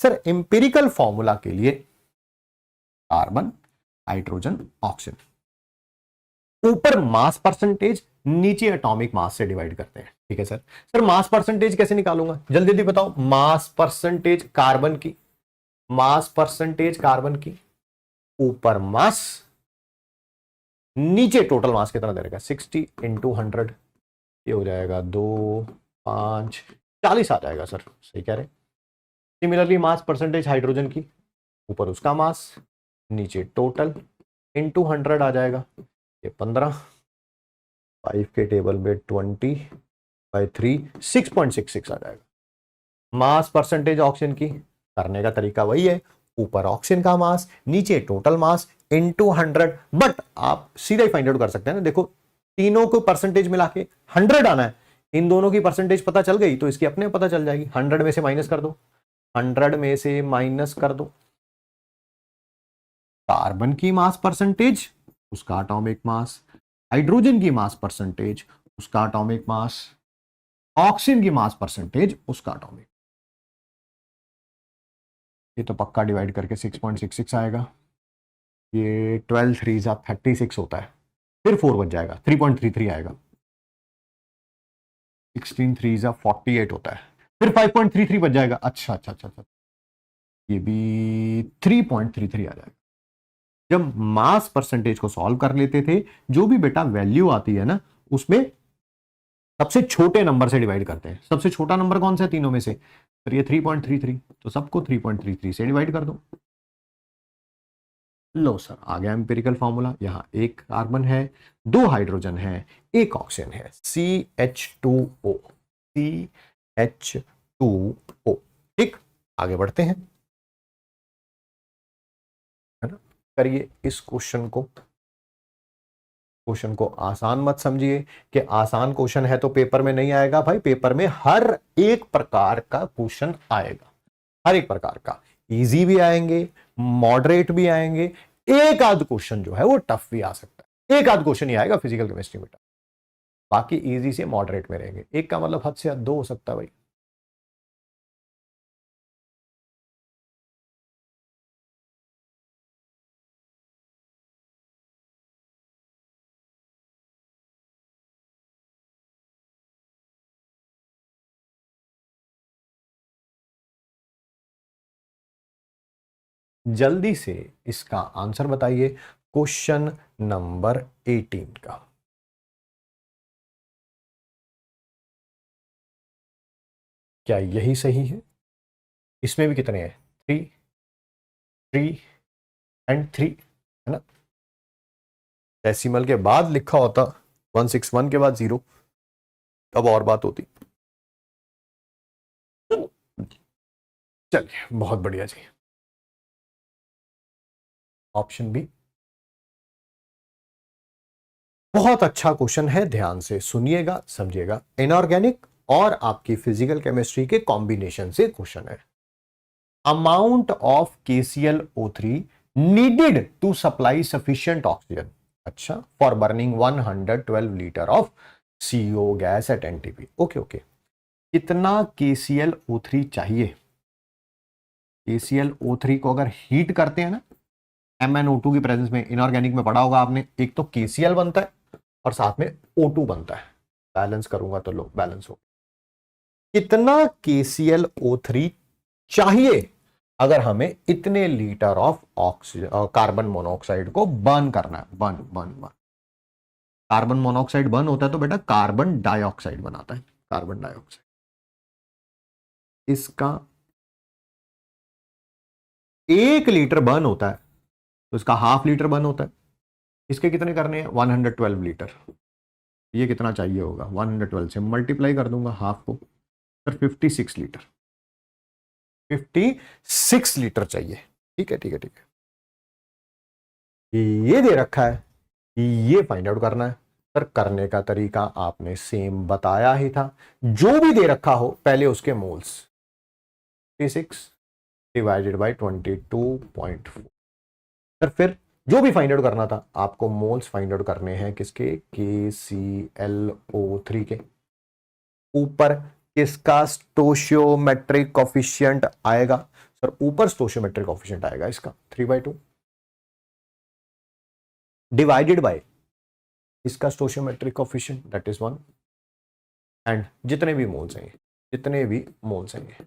सर एम्पिरिकल फॉर्मूला के लिए कार्बन, हाइड्रोजन, ऑक्सीजन, ऊपर मास परसेंटेज, नीचे एटॉमिक मास से डिवाइड करते हैं। ठीक है सर। सर मास परसेंटेज कैसे निकालूंगा? जल्दी जल्दी बताओ। मास परसेंटेज कार्बन की, मास परसेंटेज कार्बन की, ऊपर मास, नीचे टोटल मास कितना दे रखा है? 60 × 100, ये हो जाएगा 2 5 40 आ जाएगा सर, सही कह रहे। सिमिलरली मास परसेंटेज हाइड्रोजन की, ऊपर उसका मास, नीचे टोटल, इनटू 100 आ जाएगा, ये 15, 5 के टेबल में 20/3, 6.66 आ जाएगा। मास परसेंटेज ऑक्सीजन की करने का तरीका वही है, ऊपर ऑक्सीजन का मास, नीचे टोटल मास, इनटू 100। बट आप सीधा ही फाइंड आउट कर सकते हैं ना, देखो तीनों को परसेंटेज मिला के 100 आना है, इन दोनों की परसेंटेज पता चल गई तो इसकी अपने पता चल जाएगी। 100 में से माइनस कर दो, 100 में से माइनस कर दो कार्बन की मास परसेंटेज, उसका एटॉमिक मास, हाइड्रोजन की मास परसेंटेज, उसका एटॉमिक मास, ऑक्सीजन की मास परसेंटेज, उसका एटॉमिक। ये तो पक्का डिवाइड करके 6.66 आएगा, ये 12 3 36 होता है, फिर 4 बच जाएगा, 3.33 आएगा, 16 3 48 होता है, फिर 5.33 बच जाएगा। अच्छा अच्छा अच्छा अच्छा, ये भी 3.33 आ जाएगा। जब मास परसेंटेज को सॉल्व कर लेते थे, जो भी बेटा वैल्यू आती है ना, उसमें सबसे छोटे नंबर से डिवाइड करते हैं। सबसे छोटा नंबर कौन सा है तीनों में से? फिर ये 3.33, तो सबको 3.33 से डिवाइड कर दो। लो सर, आ गया एम्पिरिकल फॉर्मूला। यहां एक कार्बन है, 2 हाइड्रोजन है, एक ऑक्सीजन है, CH2O, CH2O। ठीक, आगे बढ़ते हैं, है ना। करिए इस क्वेश्चन को आसान मत समझिए कि आसान क्वेश्चन है तो पेपर में नहीं आएगा। भाई पेपर में हर एक प्रकार का क्वेश्चन आएगा, हर एक प्रकार का, इजी भी आएंगे, मॉडरेट भी आएंगे, एक आध क्वेश्चन जो है वो टफ भी आ सकता है, एक आध क्वेश्चन ही आएगा फिजिकल केमिस्ट्री में टफ, बाकी इजी से मॉडरेट में रहेंगे। एक का मतलब हद से हद 2 हो सकता है भाई। जल्दी से इसका आंसर बताइए क्वेश्चन नंबर 18 का। क्या यही सही है? इसमें भी कितने हैं? 3, 3 एंड 3, है ना। डेसिमल के बाद लिखा होता 161 के बाद 0, तब और बात होती। चलिए बहुत बढ़िया जी, ऑप्शन बी बहुत अच्छा क्वेश्चन है, ध्यान से सुनिएगा समझिएगा। इनऑर्गेनिक और आपकी फिजिकल केमिस्ट्री के कॉम्बिनेशन से क्वेश्चन है। Amount of KClO3 needed to supply sufficient oxygen, अच्छा, for burning 112 litre of CO gas at NTP। Okay okay, कितना KClO3 चाहिए? KClO3 को अगर हीट करते हैं ना, MnO2 की प्रेजेंस में, इनऑर्गेनिक में पढ़ा होगा आपने, एक तो KCl बनता है और साथ में O2 बनता है। बैलेंस करूंगा तो लो बैलेंस हो। कितना KClO3 चाहिए अगर हमें इतने litre of oxygen carbon monoxide को बर्न करना है? Burn burn burn, carbon monoxide burn होता है तो बेटा कार्बन डाइऑक्साइड बनाता है, कार्बन डाइऑक्साइड। इसका 1 लीटर बर्न होता है तो इसका ½ लीटर बर्न होता है। इसके कितने करने हैं? 112 लीटर। ये कितना चाहिए होगा? 112 से मल्टीप्लाई कर दूंगा हाफ को, फिर 56 लीटर, 56 लीटर चाहिए। ठीक है ठीक है ठीक है, ये दे रखा है, ये फाइंड आउट करना है। सर करने का तरीका आपने सेम बताया ही था, जो भी दे रखा हो पहले उसके मोल्स, 56 डिवाइडेड बाई 22.4। सर फिर जो भी फाइंड आउट करना था आपको, मोल्स फाइंड आउट करने हैं किसके? KClO3 के। ऊपर किसका स्टोशियोमेट्रिक कॉफिशिएंट आएगा? सर ऊपर स्टोशियोमेट्रिक कॉफिशिएंट आएगा इसका 3/2, डिवाइडेड बाय इसका stoichiometric coefficient that is 1, and जितने भी मोल्स हैं, जितने भी मोल्स हैं।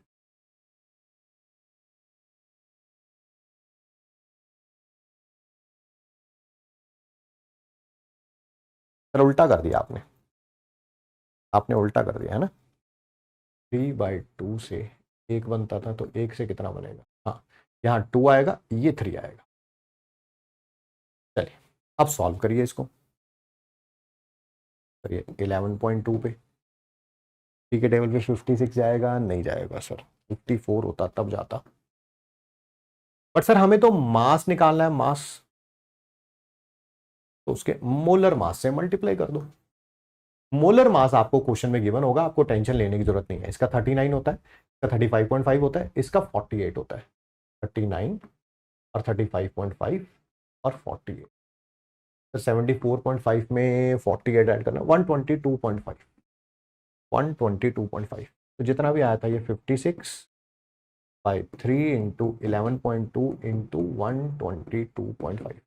सर उल्टा कर दिया आपने, आपने उल्टा कर दिया है ना। 3/2 से 1 बनता था तो 1 से कितना बनेगा? हाँ, यहां 2 आएगा, ये 3 आएगा। चलिए अब सॉल्व करिए इसको, करिए 11.2 पे। पी के टेबल पे 56 जाएगा, नहीं जाएगा सर, 54 होता तब जाता। बट सर हमें तो मास निकालना है, मास, तो उसके मोलर मास से मल्टीप्लाई कर दो। मोलर मास आपको क्वेश्चन में गिवन होगा, आपको टेंशन लेने की जरूरत नहीं है। इसका 39 होता है, इसका 35.5 होता है, इसका 48 होता है। 39 और 35.5 और 48, तो 74.5 में 48 ऐड करना, 122.5, 122.5। तो जितना भी आया था ये 56/3 इंटू 11.2 इंटू 122.5।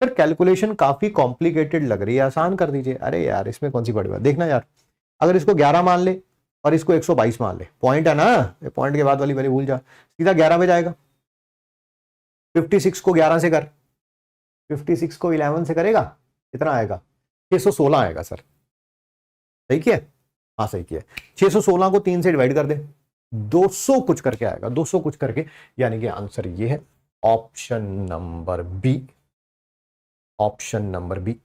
सर कैलकुलेशन काफी कॉम्प्लिकेटेड लग रही है, आसान कर दीजिए। अरे यार इसमें कौन सी बड़ी बात, देखना यार, अगर इसको 11 मान ले और इसको 122 मान ले, पॉइंट है ना, पॉइंट के बाद वाली वैल्यू भूल जा, सीधा 11 पे जाएगा। 56 को 11 से कर, 56 को 11 से करेगा, कितना आएगा, 616 आएगा सर। सही किया, हाँ सही किया। 616 को 3 से डिवाइड कर दे, 200 कुछ करके आएगा, 200 कुछ करके, यानी कि आंसर ये है option number B, option number B.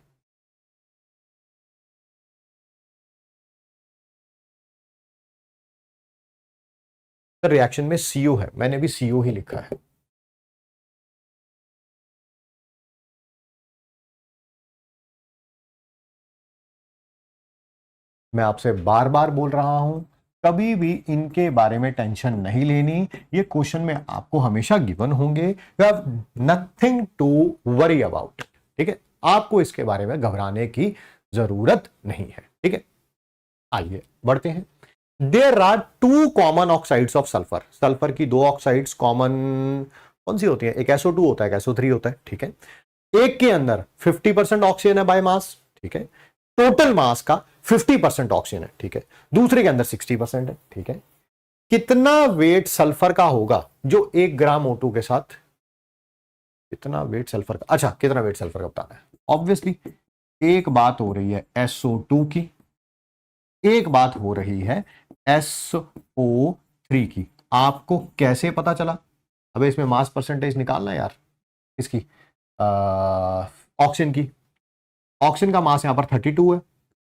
Reaction में सीओ है, मैंने भी सीओ ही लिखा है। मैं आपसे बार बार बोल रहा हूं, कभी भी इनके बारे में टेंशन नहीं लेनी, ये क्वेश्चन में आपको हमेशा गिवन होंगे, you have nothing to worry about. ठीक है, आपको इसके बारे में घबराने की जरूरत नहीं है। ठीक है, आइए बढ़ते हैं। There are 2 common oxides of sulphur, sulphur की 2 ऑक्साइड्स कॉमन कौन सी होती है, एक SO2 होता है, एक SO3 होता है। ठीक है, एक के अंदर 50% ऑक्सीजन है बाय मास, ठीक है, टोटल मास का 50% ऑक्सीजन है, ठीक है, दूसरे के अंदर 60% है। ठीक है, कितना वेट सल्फर का होगा जो 1 ग्राम O2 के साथ, कितना वेट सल्फर का, अच्छा कितना वेट सल्फर का बताना है। ऑब्वियसली एक बात हो रही है SO2 की, एक बात हो रही है SO3 की। आपको कैसे पता चला, अबे इसमें मास परसेंटेज निकालना है यार, इसकी ऑक्सीजन की। ऑक्सीजन का मास यहां पर 32 है,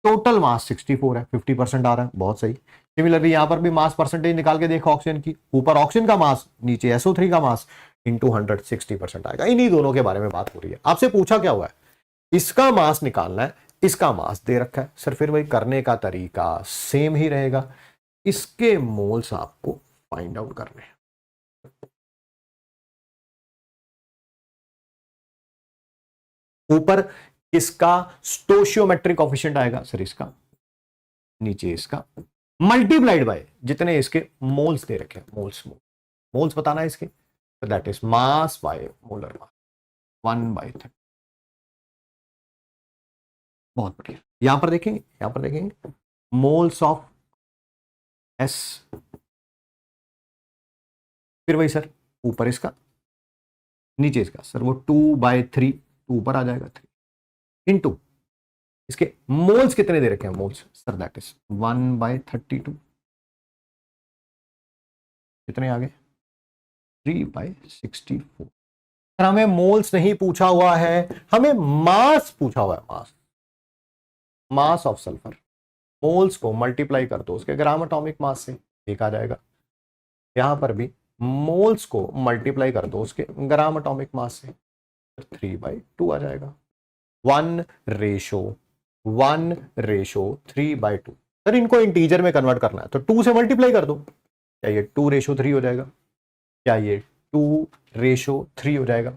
टोटल मास 64 है, 50% आ रहा है, बहुत सही। सिमिलरली यहां पर भी मास परसेंटेज निकाल के देखो ऑक्सीजन की, ऊपर ऑक्सीजन का मास, नीचे SO3 का मास, इंटू 100 60% आएगा। इन्हीं दोनों के बारे में बात हो रही है। आपसे पूछा क्या हुआ है, इसका मास निकालना है, इसका मास दे रखा है सर, फिर वही करने का तरीका सेम ही रहेगा, इसके मोल्स आपको फाइंड आउट करने हैं। ऊपर किसका स्टोशियोमेट्रिक कोफिशिएंट आएगा सर, इसका, नीचे इसका, मल्टीप्लाइड बाय जितने इसके मोल्स दे रखे हैं, मोल्स, मोल्स बताना है इसके, तो that is mass by molar मास, 1/30। बहुत बढ़िया, यहां पर देखेंगे, यहां पर देखेंगे मोल्स ऑफ एस, फिर वही सर, ऊपर इसका, नीचे इसका, सर वो 2/3, ऊपर आ जाएगा 3 इंटू इसके मोल्स कितने दे रखे हैं, मोल्स सर दैट इज 1/32, कितने आ गए, 3/64। सर हमें मोल्स नहीं पूछा हुआ है, हमें मास पूछा हुआ है, मास, मास ऑफ सल्फर। मोल्स को मल्टीप्लाई कर दो उसके ग्राम एटॉमिक मास से, एक आ जाएगा। यहां पर भी मोल्स को मल्टीप्लाई कर दो उसके ग्राम एटॉमिक मास से, 3/2 आ जाएगा। 1:1:3/2। सर इनको इंटीजर में कन्वर्ट करना है तो 2 से मल्टीप्लाई कर दो, क्या ये 2:3 हो जाएगा, क्या ये 2:3 हो जाएगा।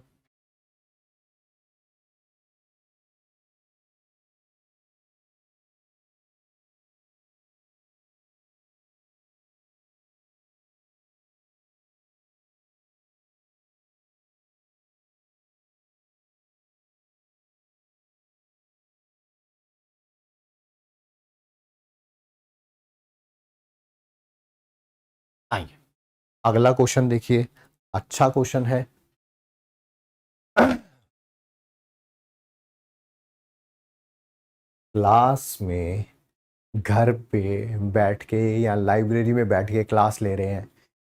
आइए अगला क्वेश्चन देखिए, अच्छा क्वेश्चन है। क्लास में, घर पे बैठ के या लाइब्रेरी में बैठ के क्लास ले रहे हैं,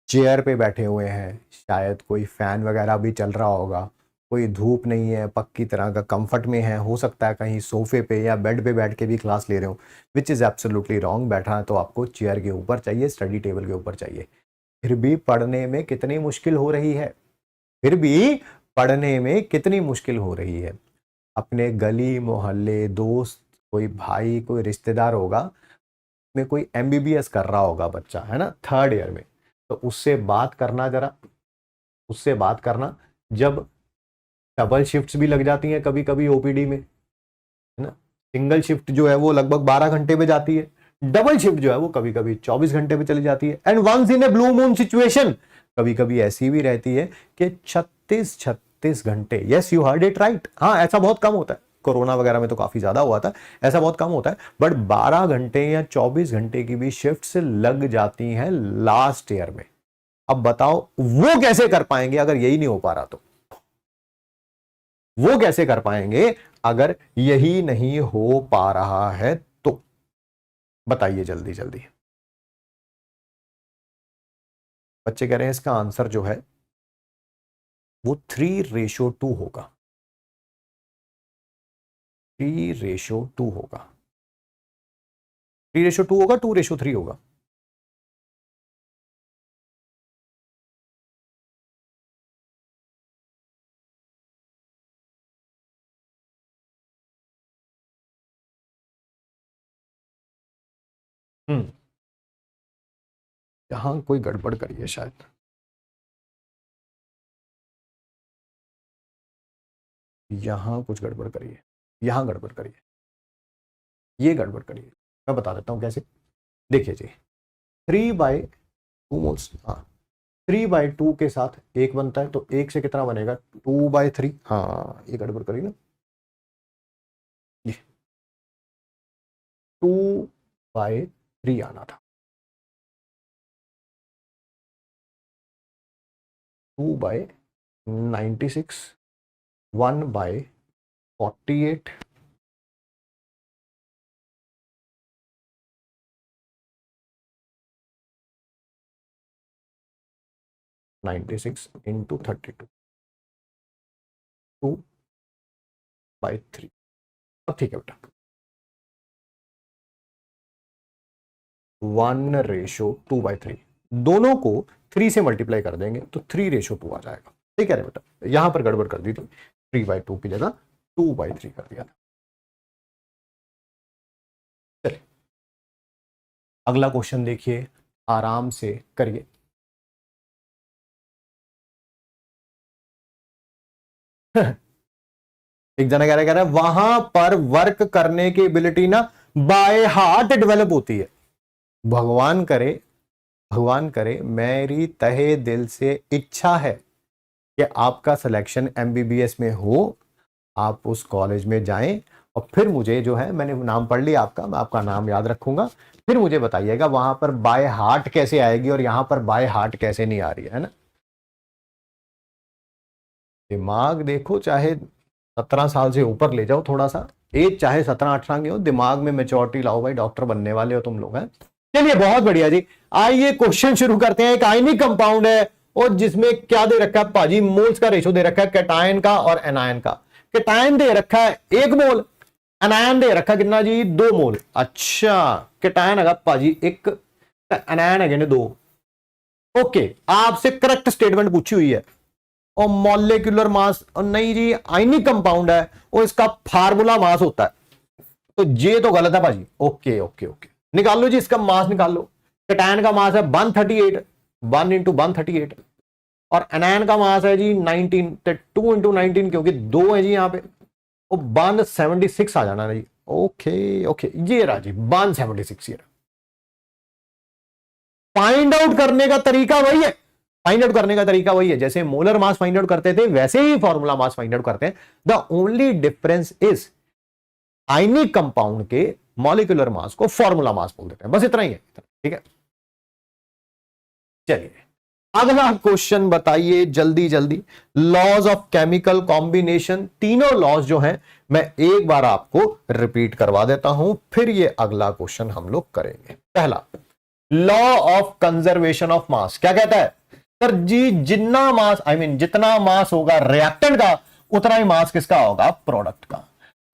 चेयर पे बैठे हुए हैं, शायद कोई फैन वगैरह भी चल रहा होगा, कोई धूप नहीं है, पक्की तरह का कंफर्ट में है, हो सकता है कहीं सोफे पे या बेड पे बैठ के भी क्लास ले रहे हो, विच इज़ एब्सोल्युटली रॉन्ग। बैठा है तो आपको चेयर के ऊपर चाहिए, स्टडी टेबल के ऊपर चाहिए। फिर भी पढ़ने में कितनी मुश्किल हो रही है, फिर भी पढ़ने में कितनी मुश्किल हो रही है। अपने गली मोहल्ले दोस्त, कोई भाई, कोई रिश्तेदार होगा, में कोई एमबीबीएस कर रहा होगा बच्चा, है ना, 3rd ईयर में, तो उससे बात करना, जरा उससे बात करना। जब डबल शिफ्ट्स भी लग जाती हैं कभी कभी ओपीडी में, है ना, सिंगल शिफ्ट जो है वो लगभग 12 घंटे पे जाती है, डबल शिफ्ट जो है वो कभी कभी 24 घंटे पे चली जाती है। And once in a blue moon situation कभी कभी ऐसी भी रहती है कि 36 घंटे। Yes, you heard it right. हाँ, ऐसा बहुत कम होता है, कोरोना वगैरह में तो काफी ज्यादा हुआ था, ऐसा बहुत कम होता है, बट 12 घंटे या 24 घंटे की भी शिफ्ट्स लग जाती हैं लास्ट ईयर में। अब बताओ वो कैसे कर पाएंगे अगर यही नहीं हो पा रहा तो? वो कैसे कर पाएंगे अगर यही नहीं हो पा रहा है तो? बताइए जल्दी जल्दी। बच्चे कह रहे हैं इसका आंसर जो है वो 3:2 होगा। 3:2 होगा। 3:2 होगा, 2:3 होगा। यहां कोई गड़बड़ करिए शायद, यहां कुछ गड़बड़ करिए, यहां गड़बड़ करिए, ये गड़बड़ करिए। मैं बता देता हूं कैसे। देखिए जी, 3/2 मोल्स, हाँ, 3/2 के साथ 1 बनता है, तो 1 से कितना बनेगा? 2/3। हाँ, ये गड़बड़ करी ना, ये 2/3 आना था। 2/96, 1/48, 96 into 32, 2/3। अब ठीक है बेटा, 1:2/3, दोनों को 3 से मल्टीप्लाई कर देंगे तो 3:2 आ जाएगा। ठीक है बेटा, यहां पर गड़बड़ कर दी थी, 3/2 की जगह 2/3 कर दिया था। चलिए अगला क्वेश्चन देखिए, आराम से करिए। एक जना कह रहा है वहां पर वर्क करने की एबिलिटी ना बाय हार्ट डेवलप होती है। भगवान करे, भगवान करे, मेरी तहे दिल से इच्छा है कि आपका सिलेक्शन एमबीबीएस में हो, आप उस कॉलेज में जाएं, और फिर मुझे जो है, मैंने नाम पढ़ लिया आपका, मैं आपका नाम याद रखूंगा, फिर मुझे बताइएगा वहां पर बाय हार्ट कैसे आएगी और यहां पर बाय हार्ट कैसे नहीं आ रही है ना। दिमाग देखो, चाहे 17 साल से ऊपर ले जाओ थोड़ा सा, एज चाहे 17-18 की हो, दिमाग में मेच्योरिटी लाओ भाई, डॉक्टर बनने वाले हो तुम लोग हैं। चलिए बहुत बढ़िया जी, आइए क्वेश्चन शुरू करते हैं। एक आयनिक कंपाउंड है और जिसमें क्या दे रखा है पाजी? मोल्स का रेशो दे रखा है कैटायन का और एनायन का। कैटायन दे रखा है 1 मोल, एनायन दे रखा कितना जी? 2 मोल। अच्छा, कैटायन है पाजी 1, एनायन है 2। ओके, आपसे करेक्ट स्टेटमेंट पूछी हुई है। और मॉलिक्यूलर मास, और नहीं जी आयनिक कंपाउंड है और इसका फार्मूला मास होता है, तो ये तो गलत है भाजी। ओके ओके ओके, निकाल लो जी, इसका मास निकाल लो। कैटायन का मास है 138, 1 इंटू 138, और एनायन का मास है जी 19, 2 इंटू 19, क्योंकि 2 है जी यहाँ पे, और 176 आ जाना जी। ओके ओके, ये रहा जी 176। ये फाइंड आउट करने का तरीका वही है, फाइंड आउट करने का तरीका वही है, जैसे मोलर मास फाइंड आउट करते थे वैसे ही फॉर्मूला मास फाइंड आउट करते हैं। The only difference is ionic compound के मॉलिक्यूलर मास को फॉर्मूला मास बोल देते हैं, बस इतना ही है। ठीक है, चलिए अगला क्वेश्चन बताइए जल्दी जल्दी। लॉज ऑफ केमिकल कॉम्बिनेशन, तीनों लॉज जो हैं मैं एक बार आपको रिपीट करवा देता हूं, फिर ये अगला क्वेश्चन हम लोग करेंगे। पहला, लॉ ऑफ कंजर्वेशन ऑफ मास क्या कहता है सर जी, जितना मास जितना मास होगा रिएक्टेंट का उतना ही मास किसका होगा, प्रोडक्ट का।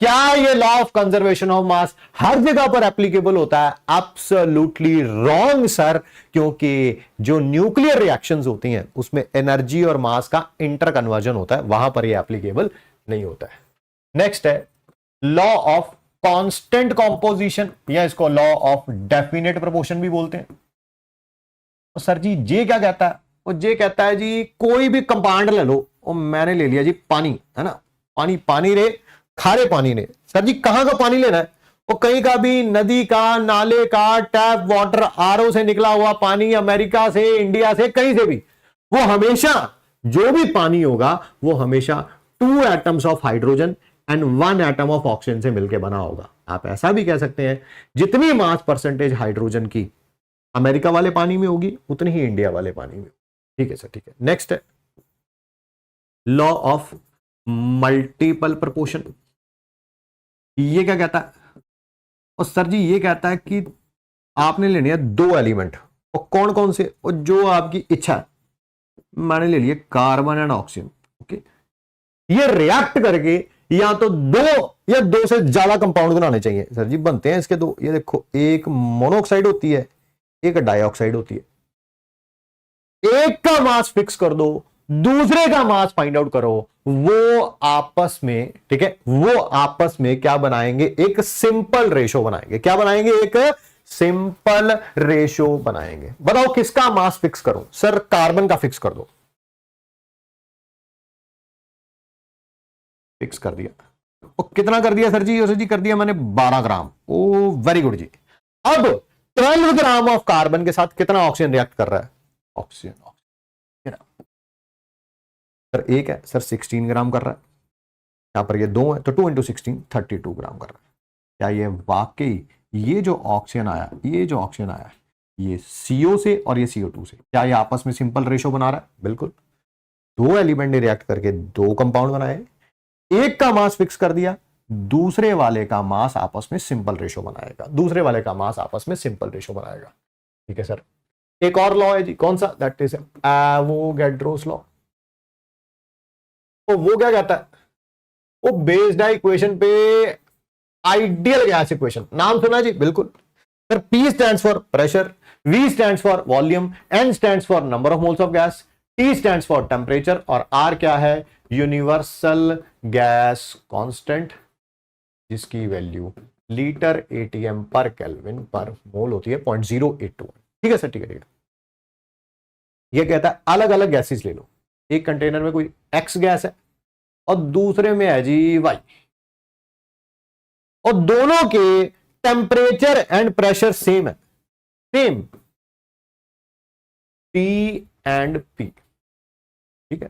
क्या ये law of conservation of mass हर जगह पर एप्लीकेबल होता है? एब्सोल्युटली रॉन्ग सर, क्योंकि जो न्यूक्लियर रिएक्शंस होती हैं उसमें एनर्जी और मास का इंटर कन्वर्जन होता है, वहां पर ये एप्लीकेबल नहीं होता है। नेक्स्ट है लॉ ऑफ कांस्टेंट कॉम्पोजिशन, या इसको लॉ ऑफ डेफिनेट प्रोपोर्शन भी बोलते हैं। तो सर जी ये क्या कहता है? वो ये कहता है जी कोई भी कंपाउंड ले लो, और मैंने ले लिया जी पानी, है ना, पानी, पानी रे खारे पानी ने। सर जी कहां का पानी लेना है? वो कहीं का भी, नदी का, नाले का, टैप वाटर, आरओ से निकला हुआ पानी, अमेरिका से, इंडिया से, कहीं से भी, वो हमेशा जो भी पानी होगा वो हमेशा 2 atoms of hydrogen and 1 atom of oxygen से मिलकर बना होगा। आप ऐसा भी कह सकते हैं जितनी मास परसेंटेज हाइड्रोजन की अमेरिका वाले पानी में होगी उतनी ही इंडिया वाले पानी में। ठीक है सर, ठीक है। नेक्स्ट है लॉ ऑफ मल्टीपल प्रोपोर्शन। ये क्या कहता है? और सर जी ये कहता है कि आपने लेने हैं 2 एलिमेंट, और कौन कौन से, और जो आपकी इच्छा है। मैंने ले लिए कार्बन एंड ऑक्सीजन, ओके। ये रिएक्ट करके या तो 2 या 2 से ज्यादा कंपाउंड बनाने चाहिए। सर जी बनते हैं इसके 2, ये देखो, एक मोनोऑक्साइड होती है, एक डाइऑक्साइड होती है। एक का मास फिक्स कर दो, दूसरे का मास फाइंड आउट करो, वो आपस में, ठीक है, वो आपस में क्या बनाएंगे, एक सिंपल रेशो बनाएंगे। क्या बनाएंगे? एक सिंपल रेशो बनाएंगे। बताओ किसका मास फिक्स करो? सर कार्बन का फिक्स कर दो। फिक्स कर दिया। और कितना कर दिया सर जी? सर जी कर दिया मैंने 12 ग्राम। ओ वेरी गुड जी। अब 12 ग्राम ऑफ कार्बन के साथ कितना ऑक्सीजन रिएक्ट कर रहा है? ऑक्सीजन, सर एक है, सर 16 ग्राम कर रहा है। यहां पर ये 2 है तो 2 इंटू 16 32 ग्राम कर रहा है। क्या ये वाकई ये जो ऑक्सीजन आया, ये जो ऑक्सीजन आया, ये CO से और ये CO2 से, क्या ये आपस में सिंपल रेशो बना रहा है? बिल्कुल। 2 एलिमेंट ने रिएक्ट करके 2 कंपाउंड बनाए, एक का मास फिक्स कर दिया, दूसरे वाले का मास आपस में सिंपल रेशो बनाएगा, दूसरे वाले का मास आपस में सिंपल रेशो बनाएगा। ठीक है सर। एक और लॉ है जी, कौन सा? That is Avogadro's law. तो वो क्या कहता है? वो बेस्ड है इक्वेशन पे आइडियल गैस इक्वेशन। नाम सुना जी? बिल्कुल sir. P stands for pressure, V stands for volume, N stands for number of moles of gas, T stands for temperature, और R क्या है? यूनिवर्सल गैस कांस्टेंट, जिसकी वैल्यू लीटर ATM पर kelvin पर मोल होती है 0.082। ठीक है सर, ठीक है, ठीक है। ये कहता है अलग अलग गैसेस ले लो। एक कंटेनर में कोई X गैस है और दूसरे में है जी Y, और दोनों के टेम्परेचर एंड प्रेशर सेम है, सेम, T एंड P। ठीक है,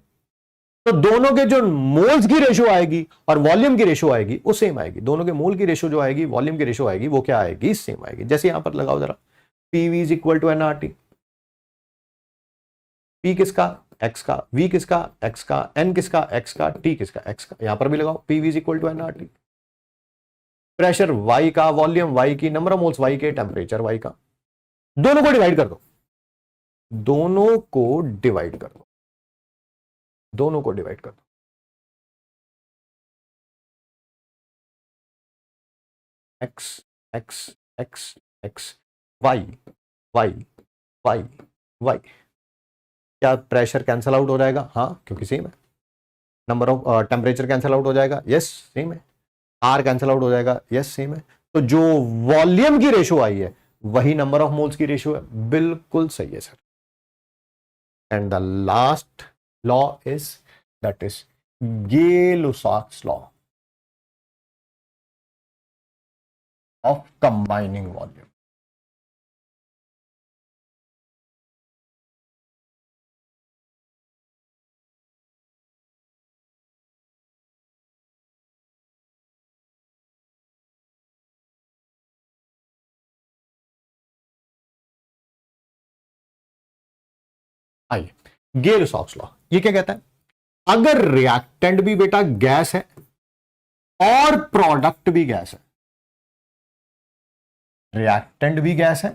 तो दोनों के जो मोल्स की रेशो आएगी और वॉल्यूम की रेशो आएगी वो सेम आएगी। दोनों के मोल की रेशो जो आएगी, वॉल्यूम की रेशो आएगी, वो क्या आएगी? सेम आएगी। जैसे यहां पर लगाओ जरा, PV is equal to NRT। P किसका? X का, V किसका? X का, N किसका? X का, T किसका? X का। यहां पर भी लगाओ, PV is equal to NRT। Pressure Y का, वॉल्यूम Y की, नंबर ऑफ मोल्स Y के, टेम्परेचर Y का। दोनों को डिवाइड कर दो, दोनों को डिवाइड कर दो, दोनों को डिवाइड कर दो। X X X X Y Y Y Y। क्या प्रेशर कैंसल आउट हो जाएगा? हाँ, क्योंकि सेम है। Number of temperature cancel out हो जाएगा? यस सेम है। R कैंसल आउट हो जाएगा? यस सेम है। तो जो वॉल्यूम की रेशो आई है वही नंबर ऑफ मोल्स की रेशो है। बिल्कुल सही है sir. And the last law is that is Gay-Lussac's law of combining volume. आइए, Gay-Lussac's लॉ ये क्या कहता है? अगर रिएक्टेंट भी बेटा गैस है और प्रोडक्ट भी गैस है, रिएक्टेंट भी गैस है,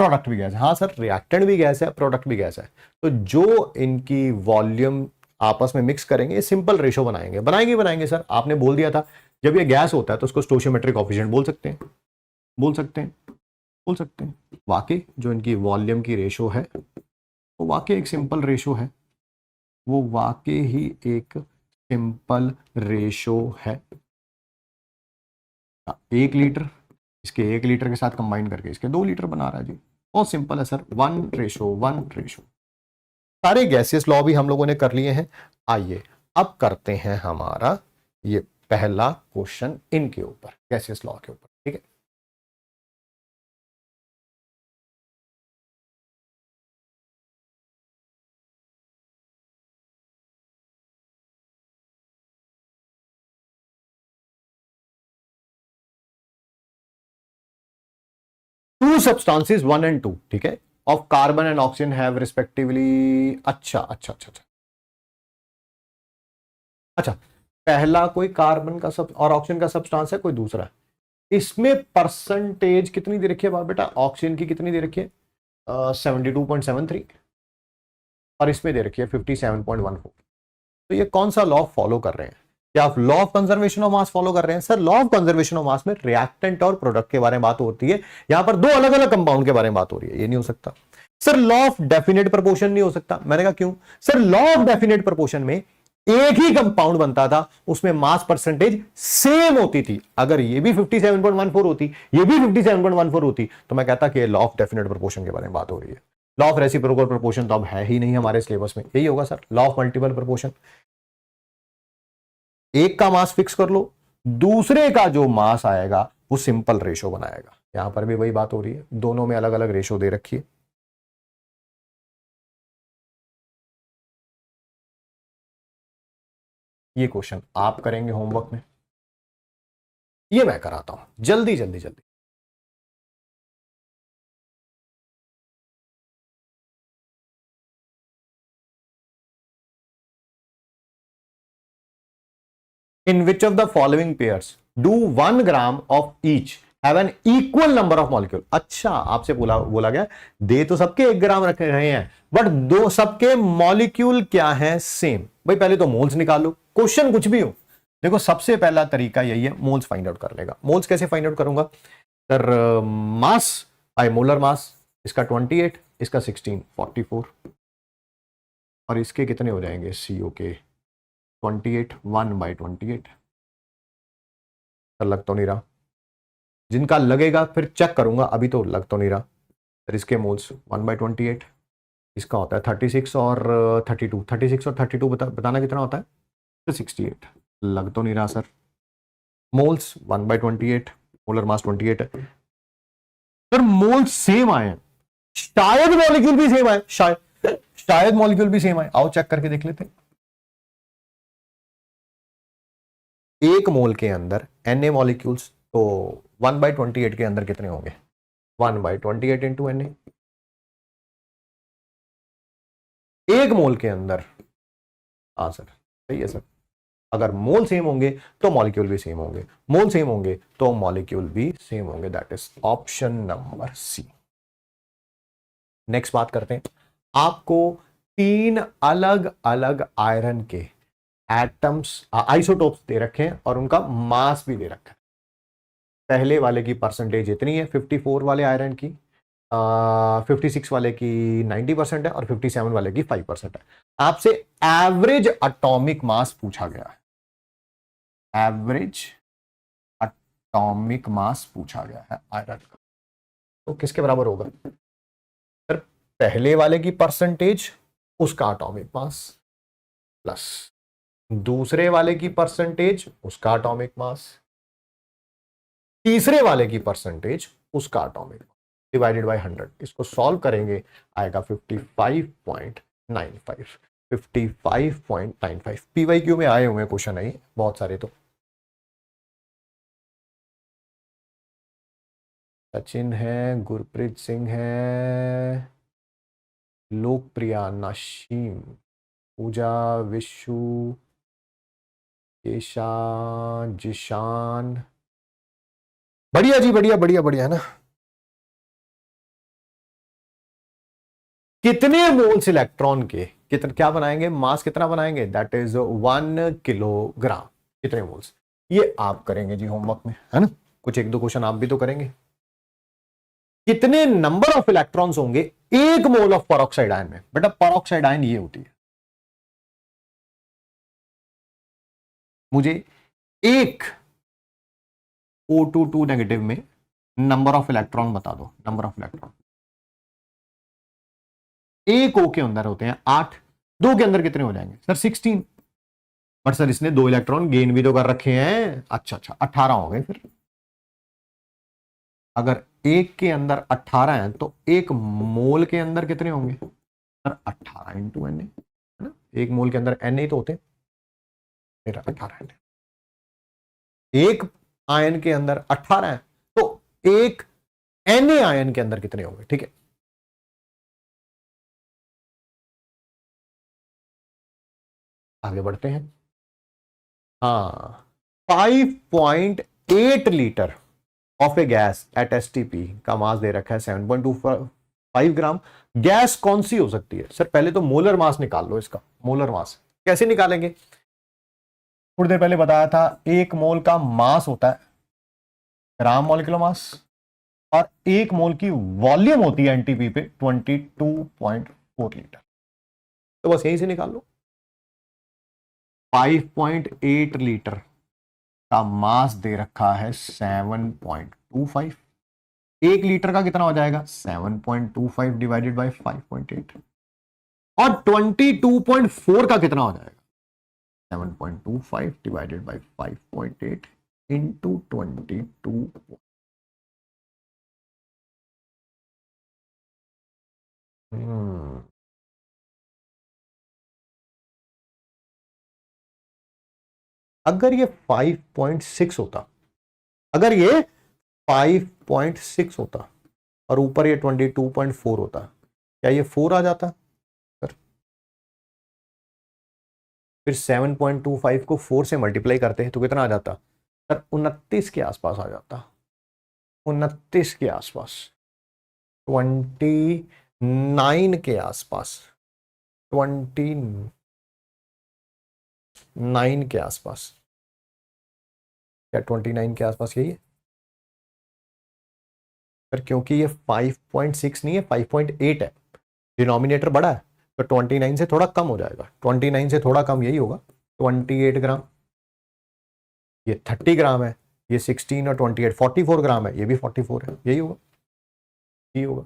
प्रोडक्ट भी गैस है। हाँ सर, रिएक्टेंट भी गैस है, प्रोडक्ट भी गैस है। तो जो इनकी वॉल्यूम आपस में मिक्स करेंगे, सिंपल रेशो बनाएंगे सर। आपने बोल दिया था जब ये गैस होता है तो उसको स्टोइचियोमेट्रिक कोएफिशिएंट बोल सकते हैं, वाकई जो इनकी वॉल्यूम की रेशो है वो वाकई एक सिंपल रेशो है, वो वाकई ही एक सिंपल रेशो है। 1 लीटर, इसके 1 लीटर के साथ कंबाइन करके इसके 2 लीटर बना रहा है जी। बहुत सिंपल है सर, 1:1। सारे गैसियस लॉ भी हम लोगों ने कर लिए हैं। आइए अब करते हैं हमारा ये पहला क्वेश्चन इनके ऊपर, गैसियस लॉ के ऊपर, ठीक है। टू सब्सटेंसेस 1 and 2, ठीक है, of carbon and oxygen have respectively. अच्छा, पहला कोई कार्बन का सब और ऑक्सीजन का सब्सटेंस है, कोई दूसरा है। इसमें परसेंटेज कितनी दे रखी है बाप बेटा? ऑक्सीजन की कितनी दे रखी है? 72.73, और इसमें दे रखी है 57.14। तो ये कौन सा लॉ फॉलो कर रहे हैं? क्या आप law of conservation of mass follow कर रहे हैं? Sir, law of conservation of मास में रिएक्टेंट और प्रोडक्ट के बारे में बात होती है, यहां पर 2 अलग अलग कंपाउंड के बारे में बात हो रही है, ये नहीं हो सकता। Sir, law of definite proportion नहीं हो सकता। मैंने कहा क्यों? Sir, law of definite proportion में एक ही कंपाउंड बनता था, उसमें मास परसेंटेज सेम होती थी। अगर ये भी 57.14 होती, ये भी 57.14 होती, तो मैं कहता कि लॉ ऑफ डेफिनेट प्रोपोर्शन के बारे में बात हो रही है। लॉ ऑफ रेसिप्रोकल प्रोपोर्शन तो अब है ही नहीं हमारे सिलेबस में, यही होगा sir, law of multiple proportion. एक का मास फिक्स कर लो, दूसरे का जो मास आएगा वो सिंपल रेशो बनाएगा। यहां पर भी वही बात हो रही है, दोनों में अलग अलग रेशो दे रखी है। ये क्वेश्चन आप करेंगे होमवर्क में, ये मैं कराता हूं, जल्दी जल्दी जल्दी। In which of the following pairs do 1 gram of each have an equal number of molecule? अच्छा, आपसे बोला गया दे तो सबके 1 ग्राम रख रहे हैं, बट दो सबके मॉलिक्यूल क्या है? सेम। भाई पहले तो मोल्स निकाल लो, क्वेश्चन कुछ भी हो। देखो, सबसे पहला तरीका यही है मोल्स फाइंड आउट करने का। मोल्स कैसे फाइंड आउट करूंगा सर? मास बाय मोलर मास, इसका 28, इसका 16, 44, और इसके कितने हो जाएंगे? CO के 28, 1/28। लग तो नहीं रहा, जिनका लगेगा फिर चेक करूंगा, अभी तो लग तो नहीं रहा। फिर इसके मोल्स 1/28, इसका होता है 36 और 32, 36 और 32 बताना कितना होता है? तो 68। लग तो नहीं रहा सर। मोल्स 1/28, मोलर मास 28 है सर। मोल्स सेम आए हैं, शायद मॉलिक्यूल भी सेम आए, शायद मॉलिक्यूल भी सेम आए। आओ चेक करके देख लेते हैं। एक मोल के अंदर Na मॉलिक्यूल्स, तो 1/28 के अंदर कितने होंगे? 1/28 इंटू Na। एक मोल के अंदर, हाँ सर सही है सर, अगर मोल सेम होंगे तो मॉलिक्यूल भी सेम होंगे, मोल सेम होंगे तो मॉलिक्यूल भी सेम होंगे। That is option number C. Next बात करते हैं, आपको 3 अलग अलग आयरन के एटम्स, आइसोटोप्स दे रखे हैं और उनका मास भी दे रखा है। पहले वाले की परसेंटेज इतनी है 54 वाले आयरन की, 56 वाले की 90% है, और 57 वाले की 5% है। आपसे एवरेज एटॉमिक मास पूछा गया है, एवरेज एटॉमिक मास पूछा गया है आयरन का। तो किसके बराबर होगा सर? पहले वाले की परसेंटेज, उसका एटॉमिक मास, प्लस दूसरे वाले की परसेंटेज, उसका एटॉमिक मास, तीसरे वाले की परसेंटेज, उसका एटॉमिक मास, डिवाइडेड बाय 100। इसको सॉल्व करेंगे, आएगा 55.95, 55.95। PYQ में आए हुए क्वेश्चन है बहुत सारे। तो सचिन है, गुरप्रीत सिंह है, लोकप्रिया, नशीम, पूजा, विशु, केशा, जिशान, बढ़िया जी, बढ़िया बढ़िया बढ़िया है ना। कितने मोल्स इलेक्ट्रॉन के कितने क्या बनाएंगे, मास कितना बनाएंगे, दैट इज 1 किलोग्राम। कितने मोल्स, ये आप करेंगे जी होमवर्क में, है ना, कुछ एक दो क्वेश्चन आप भी तो करेंगे। कितने नंबर ऑफ इलेक्ट्रॉन्स होंगे 1 मोल ऑफ पेरोक्साइड आयन में, बेटा पेरोक्साइड आयन ये होती है। मुझे एक O22 नेगेटिव में नंबर ऑफ इलेक्ट्रॉन बता दो, नंबर ऑफ इलेक्ट्रॉन। एक O के अंदर होते हैं 8, 2 के अंदर कितने हो जाएंगे सर 16। बट सर इसने 2 इलेक्ट्रॉन गेन भी तो कर रखे हैं, अच्छा 18 हो गए। फिर अगर एक के अंदर 18 है तो एक मोल के अंदर कितने होंगे सर 18 इंटू एन, है ना, एक मोल के अंदर एन ही तो होते, फिर 18 एन। एक आयन के अंदर 18 है तो एक एन आयन के अंदर कितने होंगे, ठीक है। आगे बढ़ते हैं। हाँ, 5.8 litre of A gas at STP का मास दे रखा है 7.25 ग्राम। गैस कौन सी हो सकती है सर, पहले तो मोलर मास निकाल लो इसका। मोलर मास कैसे निकालेंगे, थोड़ी देर पहले बताया था, 1 मोल का मास होता है ग्राम मॉलिक्यूलर मास, और 1 मोल की वॉल्यूम होती है एनटीपी पे 22.4 लीटर। तो बस यहीं से निकाल लो। 5.8 लीटर का मास दे रखा है 7.25, 1 लीटर का कितना हो जाएगा 7.25 डिवाइडेड बाय 5.8, और 22.4 का कितना हो जाएगा 7.25 डिवाइडेड बाय 5.8 इंटू 22। अगर ये 5.6 होता, अगर ये 5.6 होता और ऊपर ये 22.4 होता, क्या ये 4 आ जाता सर? फिर 7.25 को 4 से मल्टीप्लाई करते हैं तो कितना आ जाता सर, 29 के आसपास आ जाता, 29 के आसपास, 29 के आसपास, 29 के आसपास, क्या 29 के आसपास यही है सर, क्योंकि ये 5.6 नहीं है 5.8 है, डिनोमिनेटर बड़ा है तो 29 से थोड़ा कम हो जाएगा, 29 से थोड़ा कम यही होगा 28 ग्राम। ये 30 ग्राम है, ये 16 और 28 44 ग्राम है, ये भी 44 है, यही होगा, यही होगा।